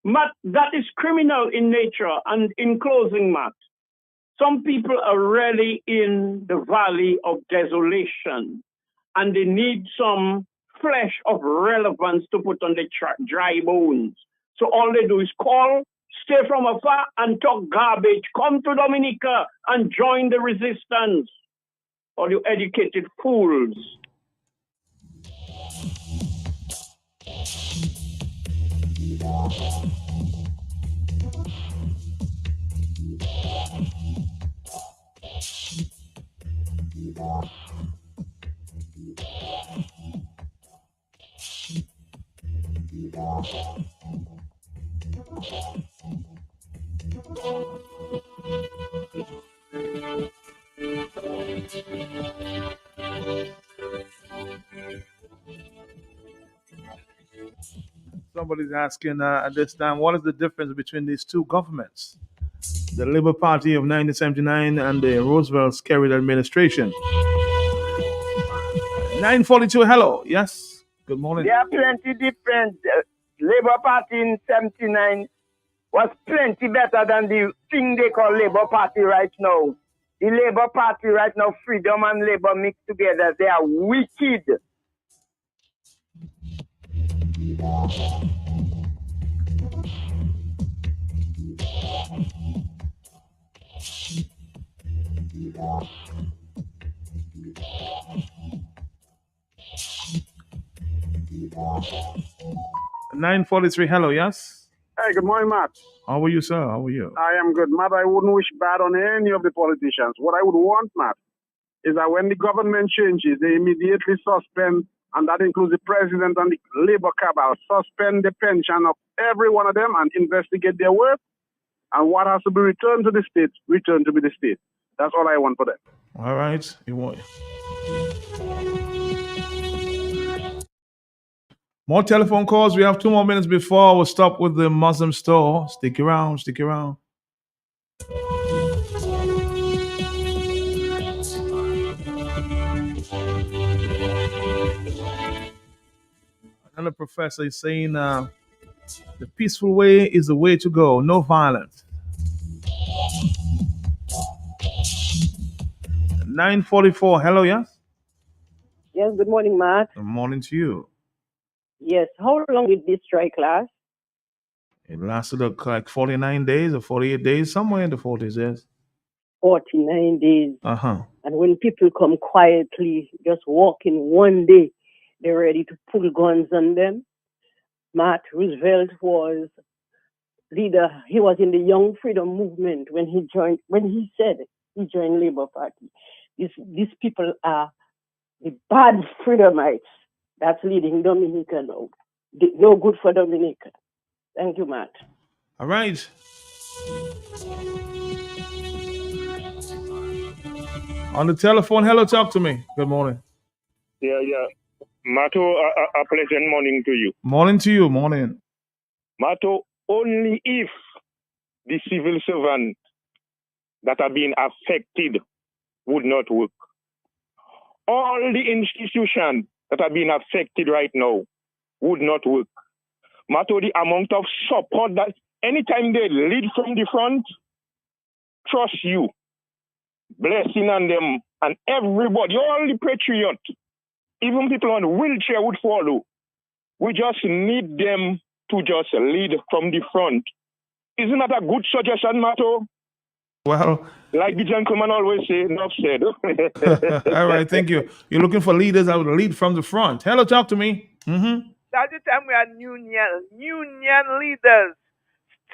G: Matt, that is criminal in nature. And in closing, Matt, some people are really in the valley of desolation. and they need some flesh of relevance to put on the dry bones. So all they do is call, stay from afar, and talk garbage. Come to Dominica and join the resistance. All you educated fools.
F: Somebody's asking at this time, what is the difference between these two governments? The Labour Party of 1979 and the Roosevelt's carried administration. 942, hello. Yes, good morning.
E: There are plenty different. Labour Party in 79 was plenty better than the thing they call Labour Party right now. The Labour Party right now, freedom and Labour mixed together. They are wicked.
F: $9.43, hello, yes?
D: Hey, good morning, Matt.
F: How are you, sir? How are you?
D: I am good, Matt. I wouldn't wish bad on any of the politicians. What I would want, Matt, is that when the government changes, they immediately suspend, and that includes the president and the labor cabal, suspend the pension of every one of them and investigate their work. And what has to be returned to the state, returned to be the state. That's all I want for them.
F: All right. You want more telephone calls? We have 2 more minutes before we'll stop with the Muslim store. Stick around, stick around. Another professor is saying the peaceful way is the way to go. No violence. 9:44. Hello, yes?
H: Yes, good morning, Matt.
F: Good morning to you.
H: Yes, how long did this strike last?
F: It lasted like 49 days or 48 days, somewhere in the 40s, yes.
H: 49 days.
F: Uh-huh.
H: And when people come quietly, just walk in one day, they're ready to pull guns on them. Matt Roosevelt was leader. He was in the Young Freedom Movement when he said he joined Labour Party. These people are the bad freedomites that's leading Dominica now. No good for Dominica. Thank you, Matt.
F: All right. On the telephone, hello, talk to me. Good morning.
S: Yeah. Mato, a pleasant morning to you.
F: Morning to you, morning.
S: Mato, only if the civil servants that are being affected would not work. All the institutions that are being affected right now would not work. Mato, the amount of support that anytime they lead from the front, trust you, blessing on them and everybody, all the patriots, even people on wheelchair would follow. We just need them to just lead from the front. Isn't that a good suggestion, Mato?
F: Well,
S: like the gentleman always say, enough said.
F: all right, thank you. You're looking for leaders that would lead from the front. Hello, talk to me. Mm-hmm.
P: That's the time we are union leaders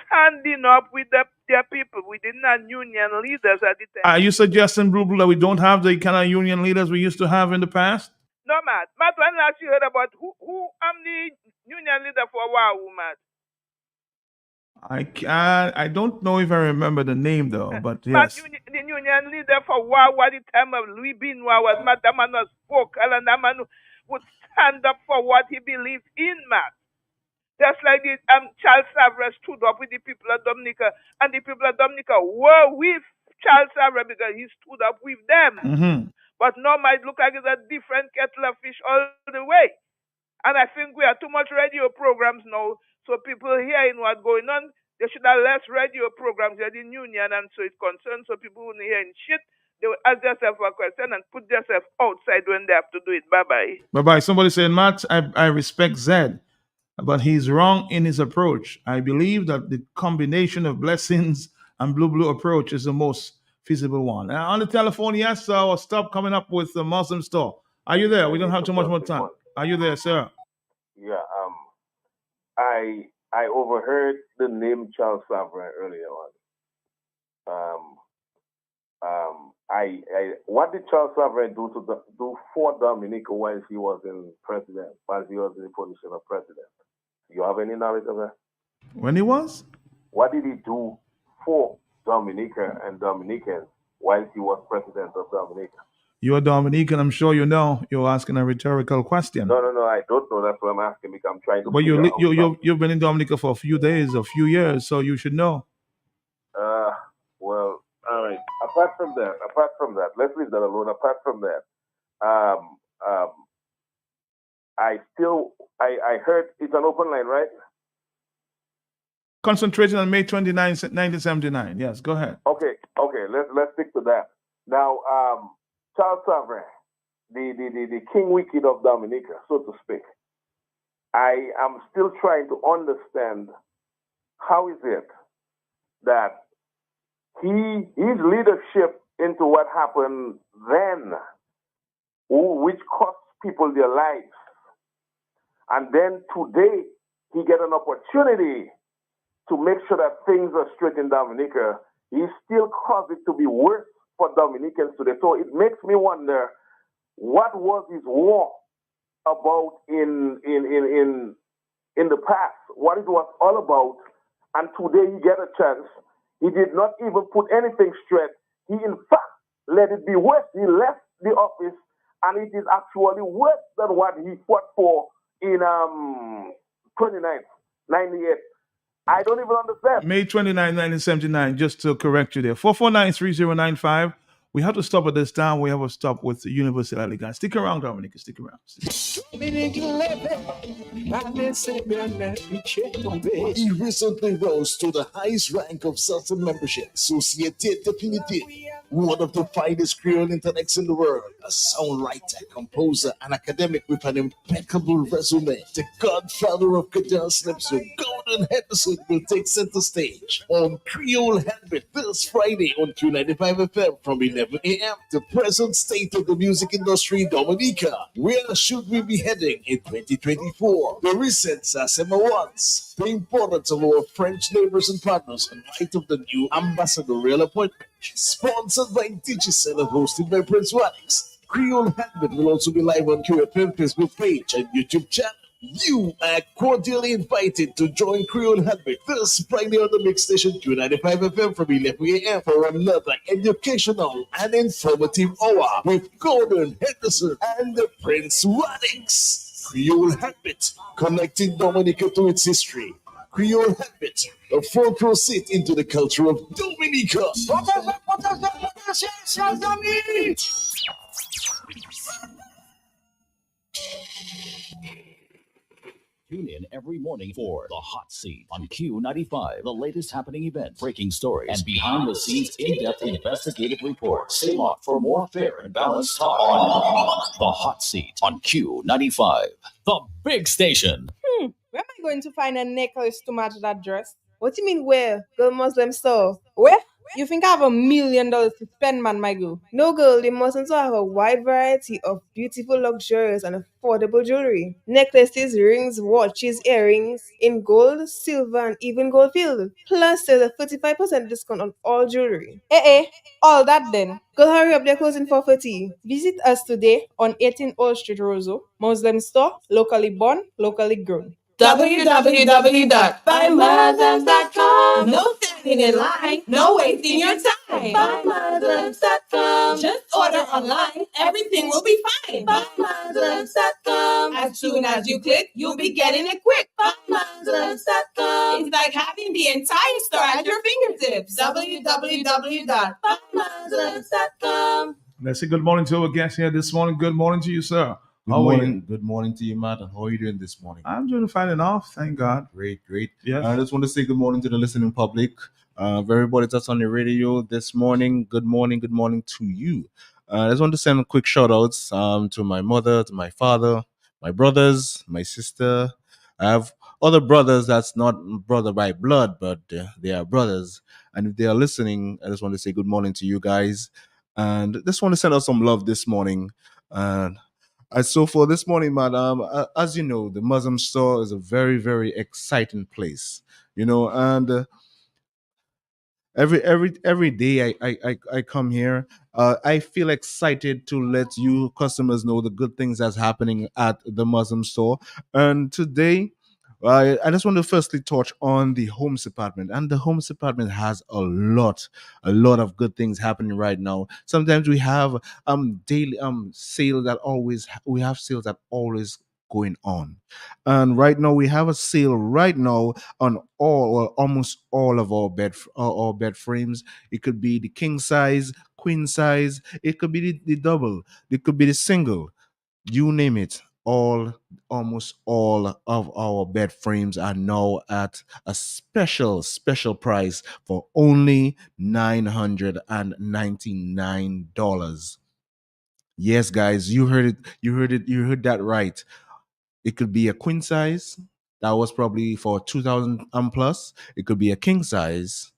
P: standing up with their people. We didn't have union leaders at the time.
F: Are you suggesting, Blue, that we don't have the kind of union leaders we used to have in the past?
P: No, Matt. Matt, when last you heard about who am the union leader for Wahoo, Matt?
F: I don't know if I remember the name though, but yes.
P: Matt, the union leader for Wahoo at the time of Louis Benoit was Matt. That man was vocal and that man would stand up for what he believed in, Matt. Just like the Charles Savre stood up with the people of Dominica, and the people of Dominica were with Charles Savre because he stood up with them.
F: Mm-hmm.
P: But now might look like it's a different kettle of fish all the way. And I think we have too much radio programs now, so people hearing what's going on, they should have less radio programs at the union, and so it's concerned, so people wouldn't hear shit. they will ask themselves a question and put themselves outside when they have to do it. Bye-bye.
F: Bye-bye. Somebody said, Matt, I respect Zed, but he's wrong in his approach. I believe that the combination of blessings and blue approach is the most feasible one. On the telephone, yes, I'll stop coming up with the Muslim store. Are you there? We don't have too much more time. Are you there, sir?
I: Yeah, I overheard the name Charles Sovereign earlier on. What did Charles Sovereign do for Dominica while he was in the position of president? Do you have any knowledge of that?
F: When he was?
I: What did he do for Dominica and Dominicans while he was president of Dominica?
F: You're Dominican, I'm sure you know. You're asking a rhetorical question.
I: No, I don't know. That's what I'm asking because I'm trying to.
F: But you've been in Dominica for a few days, a few years, so you should know.
I: Well, all right. Apart from that, let's leave that alone. Apart from that, I heard it's an open line, right?
F: Concentrating on May 29, 1979. Yes, go ahead.
I: Okay. Let's stick to that. Now, Charles Sovereign, the King Wicked of Dominica, so to speak. I am still trying to understand how is it that his leadership into what happened then, which cost people their lives, and then today he get an opportunity to make sure that things are straight in Dominica, he still caused it to be worse for Dominicans today. So it makes me wonder, what was his war about in the past? What it was all about? And today he get a chance. He did not even put anything straight. He in fact let it be worse. He left the office, and it is actually worse than what he fought for in 98. I don't even understand.
F: May 29, 1979, just to correct you there. 449-3095. We have to stop at this time. We have to stop with the Universal Elegance. Stick around, Dominica. Stick around.
A: He recently rose to the highest rank of Salsa membership, Société Définitive, one of the finest Creole intellects in the world, a songwriter, composer, and academic with an impeccable resume. The godfather of cadence Slimson, Gordon Henderson, will take center stage on Creole Headbit this Friday on Q95 FM from 11 a.m. The present state of the music industry in Dominica. Where should we be heading in 2024? The recent SACEM Awards, the importance of our French neighbors and partners in light of the new ambassadorial appointment, sponsored by Digicel and hosted by Prince Radix. Creole Headbit will also be live on QFM Facebook page and YouTube channel. You are cordially invited to join Creole Headbit this Friday on the mix station Q95 FM from 11 a.m. for another educational and informative hour with Gordon Henderson and the Prince Radix. Creole Headbit, connecting Dominica to its history. Creole Headbit, a front row seat into the culture of Dominica.
C: Tune in every morning for The Hot Seat on Q95, the latest happening event, breaking stories, and behind-the-scenes in-depth investigative reports. Stay locked for more fair and balanced talk on The Hot Seat on Q95, the big station.
T: Where am I going to find a necklace to match that dress? What do you mean where? Girl Muslim store. Where? You think I have $1 million to spend, man, my girl? No, girl, the Muslims have a wide variety of beautiful, luxurious, and affordable jewelry. Necklaces, rings, watches, earrings in gold, silver, and even gold filled. Plus, there's a 35% discount on all jewelry. All that then. Girl, hurry up, they're closing for 30. Visit us today on 18 Old Street, Roseau. Muslim store, locally born, locally grown.
B: www.buymuslims.com. No standing in line, no wasting your time. Buymuslims.com. Just order online, everything will be fine. Buymuslims.com. As soon as you click, you'll be getting it quick. Buymuslims.com. It's like having the entire store at your fingertips. www.buymuslims.com.
F: Let's say good morning to our guest here this morning. Good morning to you, sir.
U: Good morning to you, Matt. And how are you doing this morning?
F: I'm doing fine enough, thank God.
U: Great.
F: Yes.
U: I just want to say good morning to the listening public. Everybody that's on the radio this morning, good morning to you. I just want to send quick shout outs to my mother, to my father, my brothers, my sister. I have other brothers that's not brother by blood, but they are brothers. And if they are listening, I just want to say good morning to you guys. And just want to send out some love this morning. And so for this morning, madam, as you know, the Muslim store is a very, very exciting place. And every day I come here, I feel excited to let you customers know the good things that's happening at the Muslim store. And today, I just want to firstly touch on the homes department, and the homes department has a lot of good things happening right now. Sometimes we have daily sales that always we have sales that always going on, and right now we have a sale right now on all or almost all of our bed frames. It could be the king size, queen size, it could be the double, it could be the single, you name it. Almost all of our bed frames are now at a special price for only $999. Yes, guys, you heard that right. It could be a queen size that was probably for 2000 plus. It could be a king size.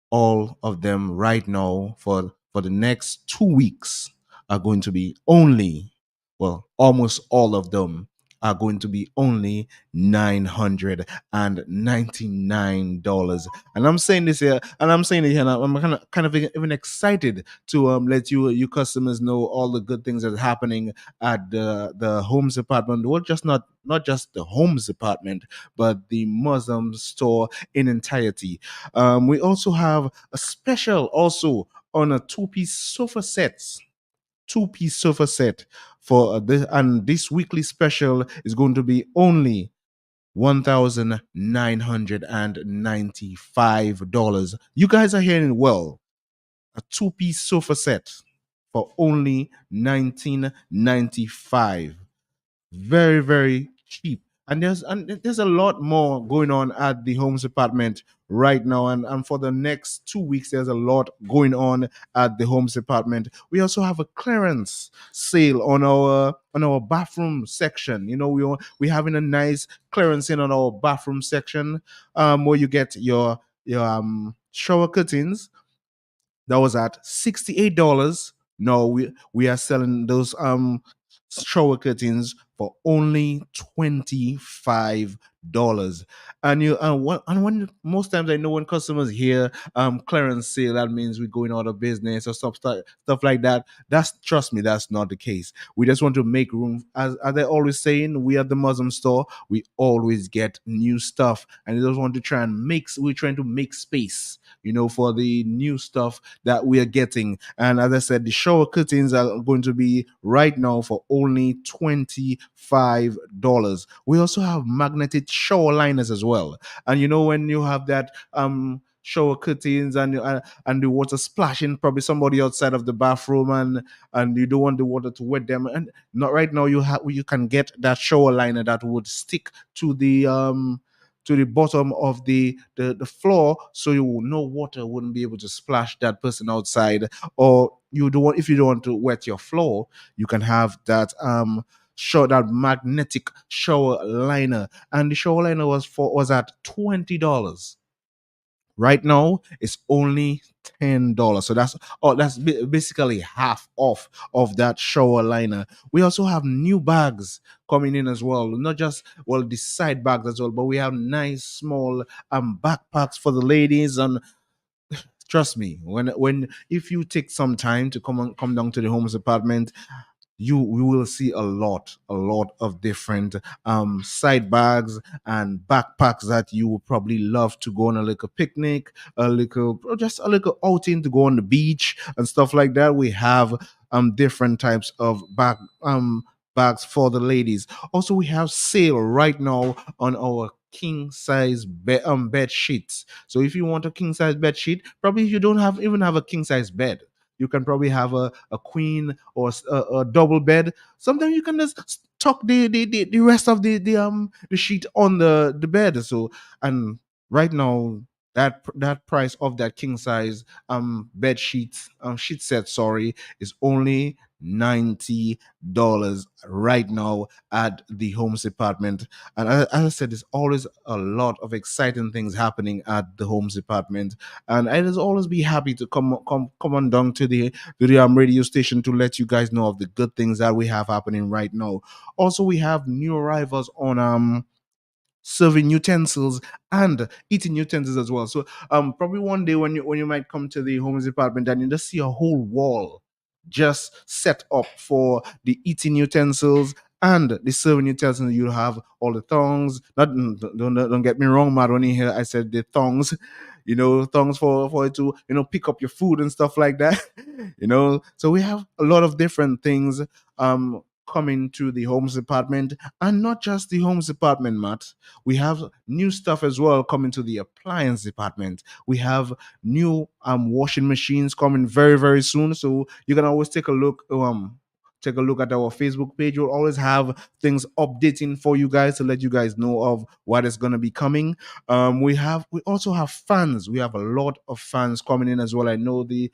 U: All of them right now for the next 2 weeks are going to be only, well, almost all of them are going to be only $999. And I'm saying this here, and I'm saying it here, and I'm kind of even excited to let you customers know all the good things that are happening at the homes department. Well, just not just the homes department, but the Muslim store in entirety. We also have a special also on a two-piece sofa sets. Two-piece sofa set for this, and this weekly special is going to be only $1,995. You guys are hearing well. A two-piece sofa set for only $1995. Very, very cheap. And there's a lot more going on at the homes department right now. And for the next 2 weeks, there's a lot going on at the homes department. We also have a clearance sale on our bathroom section. We're having a nice clearance in on our bathroom section, where you get your shower curtains that was at $68. No, we are selling those shower curtains for only $25. And when most times I know when customers hear clearance sale, that means we're going out of business or stuff like that. Trust me, that's not the case. We just want to make room. As I always saying, we at the Muslim store, we always get new stuff, and we just want to we're trying to make space, for the new stuff that we are getting. And as I said, the shower curtains are going to be right now for only $25. We also have magnetic shower liners as well. And when you have that shower curtains and the water splashing probably somebody outside of the bathroom, and you don't want the water to wet them, and not right now you can get that shower liner that would stick to the bottom of the floor, so no water wouldn't be able to splash that person outside. Or if you don't want to wet your floor, you can have that that magnetic shower liner. And the shower liner was at $20. Right now, it's only $10. So that's basically half off of that shower liner. We also have new bags coming in as well. Not just the side bags as well, but we have nice small backpacks for the ladies. And trust me, if you take some time to come down to the homes department, you will see a lot of different side bags and backpacks that you would probably love to go on a little picnic, just a little outing, to go on the beach and stuff like that. We have different types of bags for the ladies. Also, we have sale right now on our king size bed sheets. So if you want a king size bed sheet, probably you don't even have a king size bed, you can probably have a queen or a double bed. Sometimes you can just tuck the rest of the sheet on the bed. So, and right now that price of that king size bed sheet set, sorry, is only $90 right now at the Homes Department. And as I said, there's always a lot of exciting things happening at the Homes Department, and I will always be happy to come on down to the radio station to let you guys know of the good things that we have happening right now. Also, we have new arrivals on serving utensils and eating utensils as well. So probably one day when you might come to the homes department and you just see a whole wall just set up for the eating utensils and the serving utensils. You have all the thongs. Not don't get me wrong, Matt. When you hear I said the thongs, thongs for it to pick up your food and stuff like that. So we have a lot of different things coming to the homes department, and not just the homes department, Matt. We have new stuff as well coming to the appliance department. We have new washing machines coming very, very soon. So you can always take a look. Take a look at our Facebook page. We'll always have things updating for you guys to let you guys know of what is going to be coming. We also have fans. We have a lot of fans coming in as well. I know the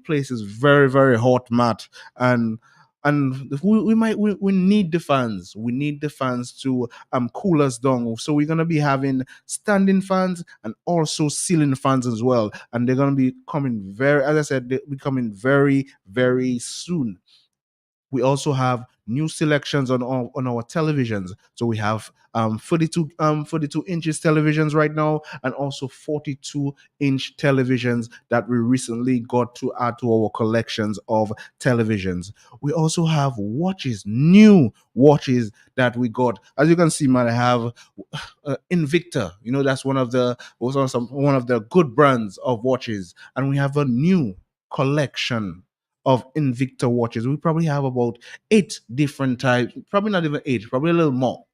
U: place is very, very hot, Matt, and we need the fans. We need the fans to cool us down. So we're gonna be having standing fans and also ceiling fans as well. And they're gonna be coming very, as I said, they're coming very, very soon. We also have new selections on our televisions. So we have 42 inches televisions right now, and also 42-inch televisions that we recently got to add to our collections of televisions. We also have watches, new watches that we got. As you can see, man, I have Invicta. That's one of the good brands of watches, and we have a new collection of Invicta watches. We probably have about 8 different types, probably not even 8, probably a little more,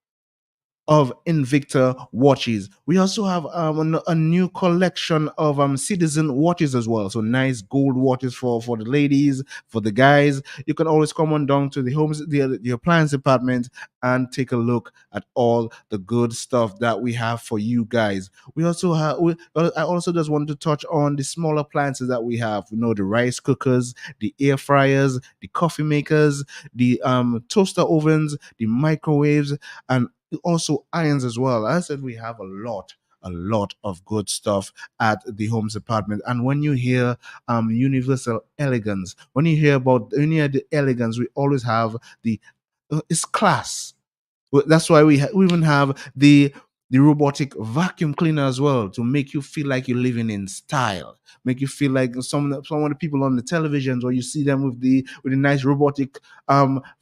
U: of Invicta watches. We also have a new collection of Citizen watches as well. So nice gold watches for the ladies, for the guys. You can always come on down to the appliance department and take a look at all the good stuff that we have for you guys. We also have. I also just want to touch on the small appliances that we have. The rice cookers, the air fryers, the coffee makers, the toaster ovens, the microwaves, and also irons as well. As I said, we have a lot of good stuff at the homes department. And when you hear universal elegance, when you hear the elegance, we always have it's class. That's why we even have the robotic vacuum cleaner as well, to make you feel like you're living in style, make you feel like some of the people on the televisions, or you see them with the nice robotic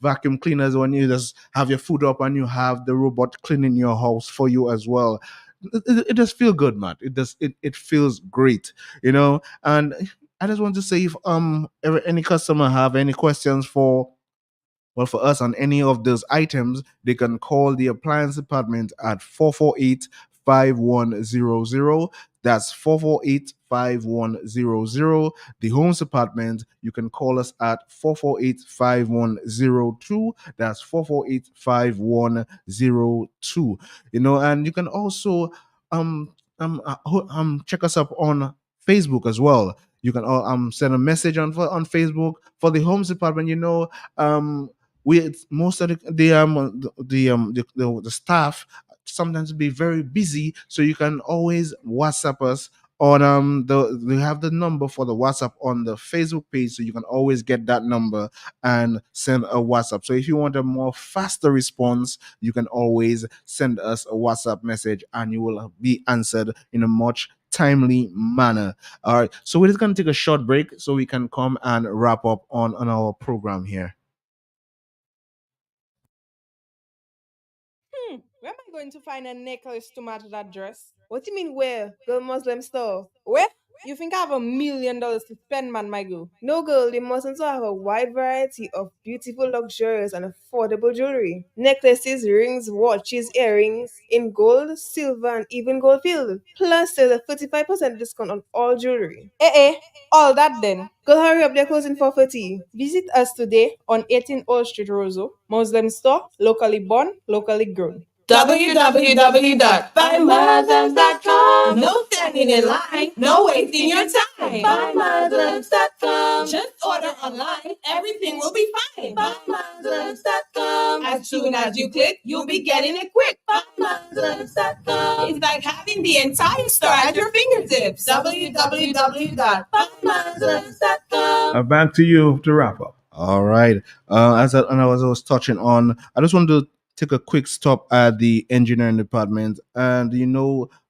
U: vacuum cleaners, when you just have your food up and you have the robot cleaning your house for you as well. It does feel good, man. It feels great, and I just want to say, if any customer have any questions for us on any of those items, they can call the appliance department at 448-5100. That's 448-5100. The homes department, you can call us at 448-5102. That's 448-5102. And you can also check us up on Facebook as well. You can send a message on Facebook for the homes department. Most of the staff sometimes be very busy, so you can always WhatsApp us on we have the number for the WhatsApp on the Facebook page, so you can always get that number and send a WhatsApp. So if you want a more faster response, you can always send us a WhatsApp message and you will be answered in a much timely manner. All right, so we're just going to take a short break so we can come and wrap up on our program here.
T: Where am I going to find a necklace to match that dress? What do you mean where? Girl Muslim store. Where? You think I have $1 million to spend, man, my girl? No, girl, the Muslims have a wide variety of beautiful, luxurious, and affordable jewelry. Necklaces, rings, watches, earrings in gold, silver, and even gold filled. Plus, there's a 35% discount on all jewelry. All that then. Girl, hurry up, they're closing for 40. Visit us today on 18 Old Street, Roseau. Muslim store, locally born, locally grown.
B: www.buymuslims.com. No standing in line, no wasting your time. Buymuslims.com. Just order online, everything will be fine. Buymuslims.com. As soon as you click, you'll be getting it quick. Buymuslims.com. It's like having the entire store at your fingertips. www.buymuslims.com.
F: Back to you to wrap up.
U: All right. As I was touching on, I just wanted to take a quick stop at the engineering department. And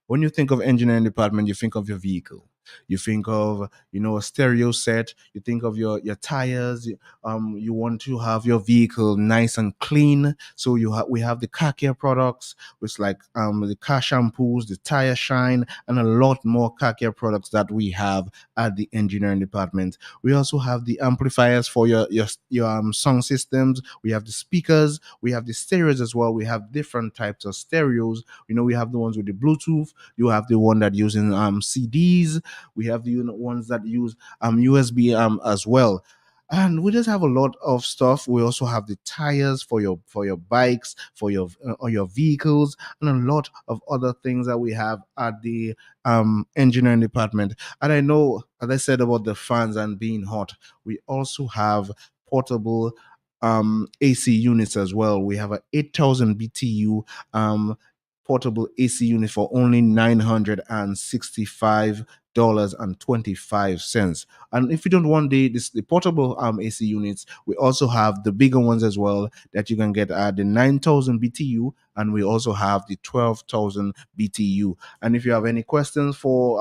U: when you think of engineering department, you think of your vehicle. You think of a stereo set. You think of your tires. You want to have your vehicle nice and clean. So we have the car care products, which like the car shampoos, the tire shine, and a lot more car care products that we have at the engineering department. We also have the amplifiers for your sound systems. We have the speakers. We have the stereos as well. We have different types of stereos. We have the ones with the Bluetooth. You have the one that using CDs. We have the ones that use USB as well. And we just have a lot of stuff. We also have the tires for your bikes, for your vehicles, and a lot of other things that we have at the engineering department. And I know, as I said about the fans and being hot, we also have portable AC units as well. We have a 8,000 BTU portable AC unit for only $965.25. And if you don't want the portable AC units, we also have the bigger ones as well that you can get at the 9,000 BTU, and we also have the 12,000 BTU. And if you have any questions for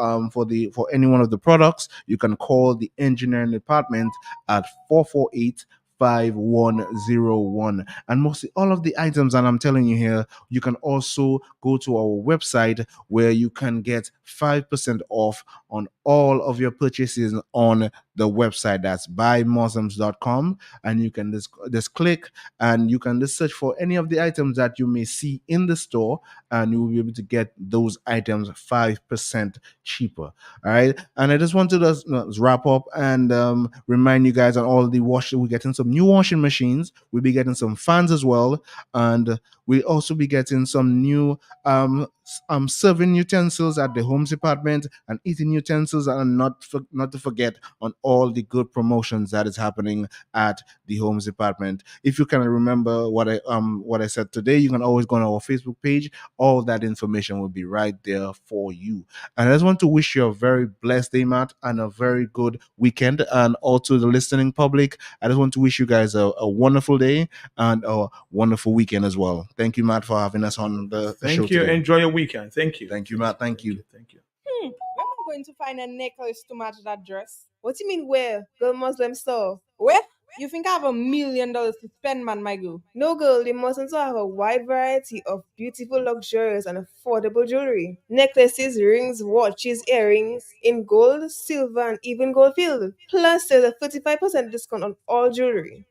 U: any one of the products, you can call the engineering department at 448-5101. And mostly all of the items that I'm telling you here, you can also go to our website where you can get 5% off on all of your purchases on the website. That's buymuslims.com, and you can just click and you can just search for any of the items that you may see in the store, and you will be able to get those items 5% cheaper. All right. And I just wanted to wrap up and remind you guys on all the washing. We're getting some new washing machines. We'll be getting some fans as well, and we'll also be getting some new serving utensils at the homes department and eating utensils, and not to forget on all the good promotions that is happening at the homes department. If you can remember what I said today, you can always go on our Facebook page. All that information will be right there for you. And I just want to wish you a very blessed day, Matt, and a very good weekend. And also the listening public, I just want to wish you guys a wonderful day and a wonderful weekend as well. Thank you, Matt, for having us on the show.
F: Thank you.
U: Today.
F: Enjoy your weekend. Thank you.
U: Thank you, Matt. Thank you.
F: Thank you.
T: Where am I going to find a necklace to match that dress? What do you mean where? Girl Muslim store. Where? You think I have $1 million to spend, man, my girl? No, girl, the Muslims have a wide variety of beautiful, luxurious, and affordable jewelry. Necklaces, rings, watches, earrings in gold, silver, and even gold filled. Plus, there's a 35% discount on all jewelry.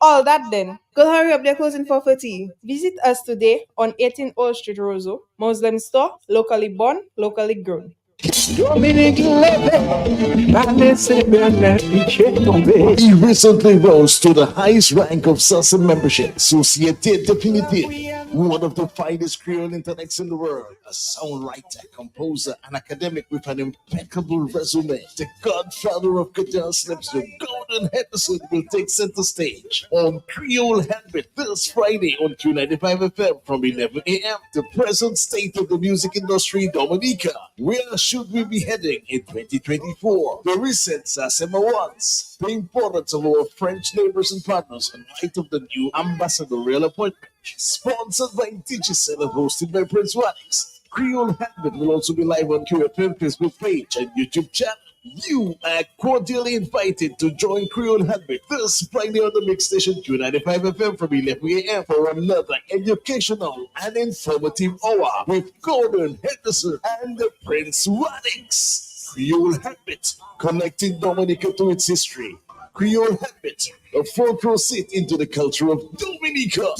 T: All that then. Go hurry up, they're closing 4:30. Visit us today on 18 Old Street, Roseau. Muslim store, locally born, locally grown.
A: He recently rose to the highest rank of SASA membership, Société Définitive, one of the finest Creole intellects in the world, a songwriter, composer, and academic with an impeccable resume. The godfather of Cadell Slips, the Golden Henderson, will take center stage on Creole Handbit this Friday on Q95 FM from 11 a.m. The present state of the music industry in Dominica. Where should we be heading in 2024? The recent SASEM Awards, the importance of our French neighbors and partners in light of the new ambassadorial appointment, sponsored by Digicel and hosted by Prince Wax. Creole Handbit will also be live on QFM Facebook page and YouTube channel. You are cordially invited to join Creole Handbit this Friday on the mix station Q95 FM from 11 a.m. for another educational and informative hour with Gordon Henderson and the Prince Radix. Creole Handbit, connecting Dominica to its history. Creole Handbit, a front row seat into the culture of Dominica.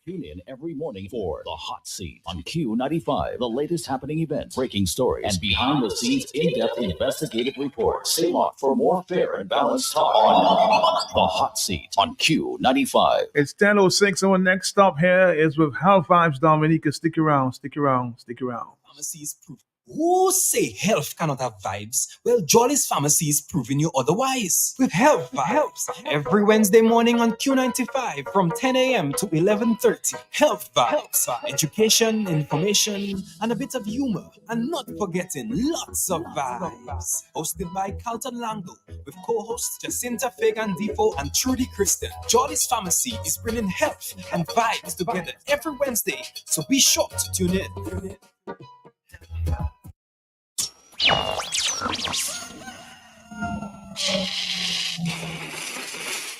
C: Tune in every morning for The Hot Seat on Q95. The latest happening events, breaking stories, and behind-the-scenes in-depth investigative reports. Stay locked for more fair and balanced talk on The Hot Seat on Q95.
F: It's 10:06, and our next stop here is with Health Vibes Dominica. Stick around.
K: Pharmacies prove. Who say health cannot have vibes? Well, Jolly's Pharmacy is proving you otherwise. With Health Vibes, every Wednesday morning on Q95 from 10 a.m. to 11:30. Health Vibes, education, information, and a bit of humor. And not forgetting lots of vibes. Hosted by Carlton Lango, with co-hosts Jacinta Fagan Defoe and Trudy Kristen. Jolly's Pharmacy is bringing health and vibes together every Wednesday, so be sure to tune in.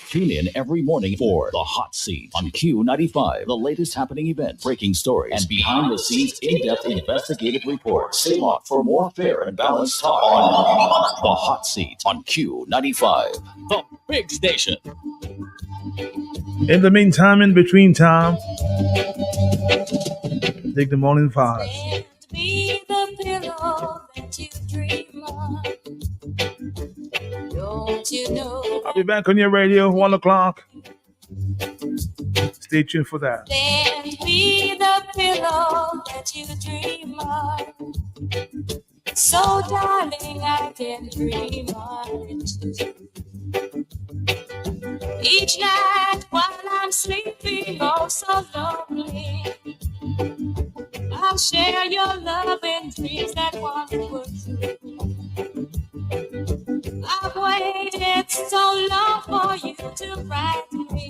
C: Tune in every morning for The Hot Seat on Q95. The latest happening events, breaking stories, and behind-the-scenes in-depth investigative reports. Stay locked for more fair and balanced talk on The Hot Seat on Q95. The big station.
F: In the meantime, in between time, take the morning five.
B: Be the pillow that you dream of. Don't you know?
F: I'll be back on your radio, 1 o'clock. Stay tuned for that.
B: Then be the pillow that you dream of. So, darling, I can dream of it too. Each night while I'm sleeping, oh so lonely, I'll share your love and dreams that once were true. I've waited so long for you to write me,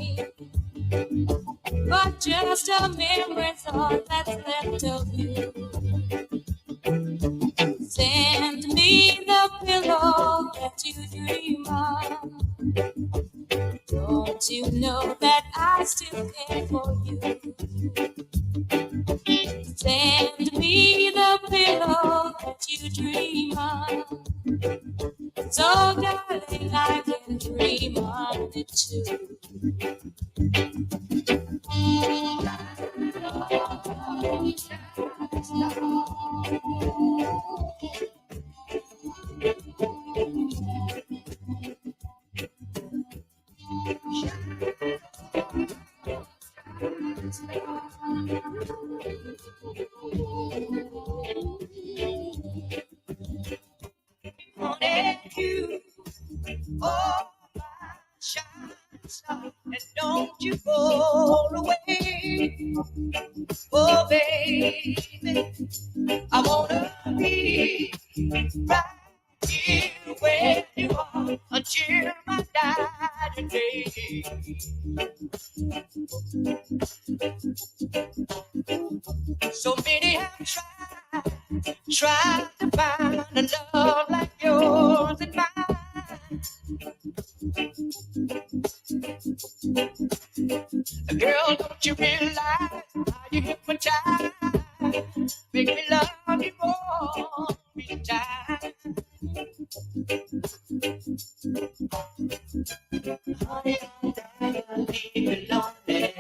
B: but just a memory's all that's left of you. Send me the pillow that you dream of. Don't you know that I still care for you? Send me the pillow that you dream of. So, darling, I can dream of it too. Honey, you, oh my shining star, and don't you go away, oh baby, I wanna be right here where you are until my dying day. So many have tried to find a love like yours and mine. Girl, don't you realize how you hypnotize? Make me love you more each time. Honey, I'm dying, leave me lonely.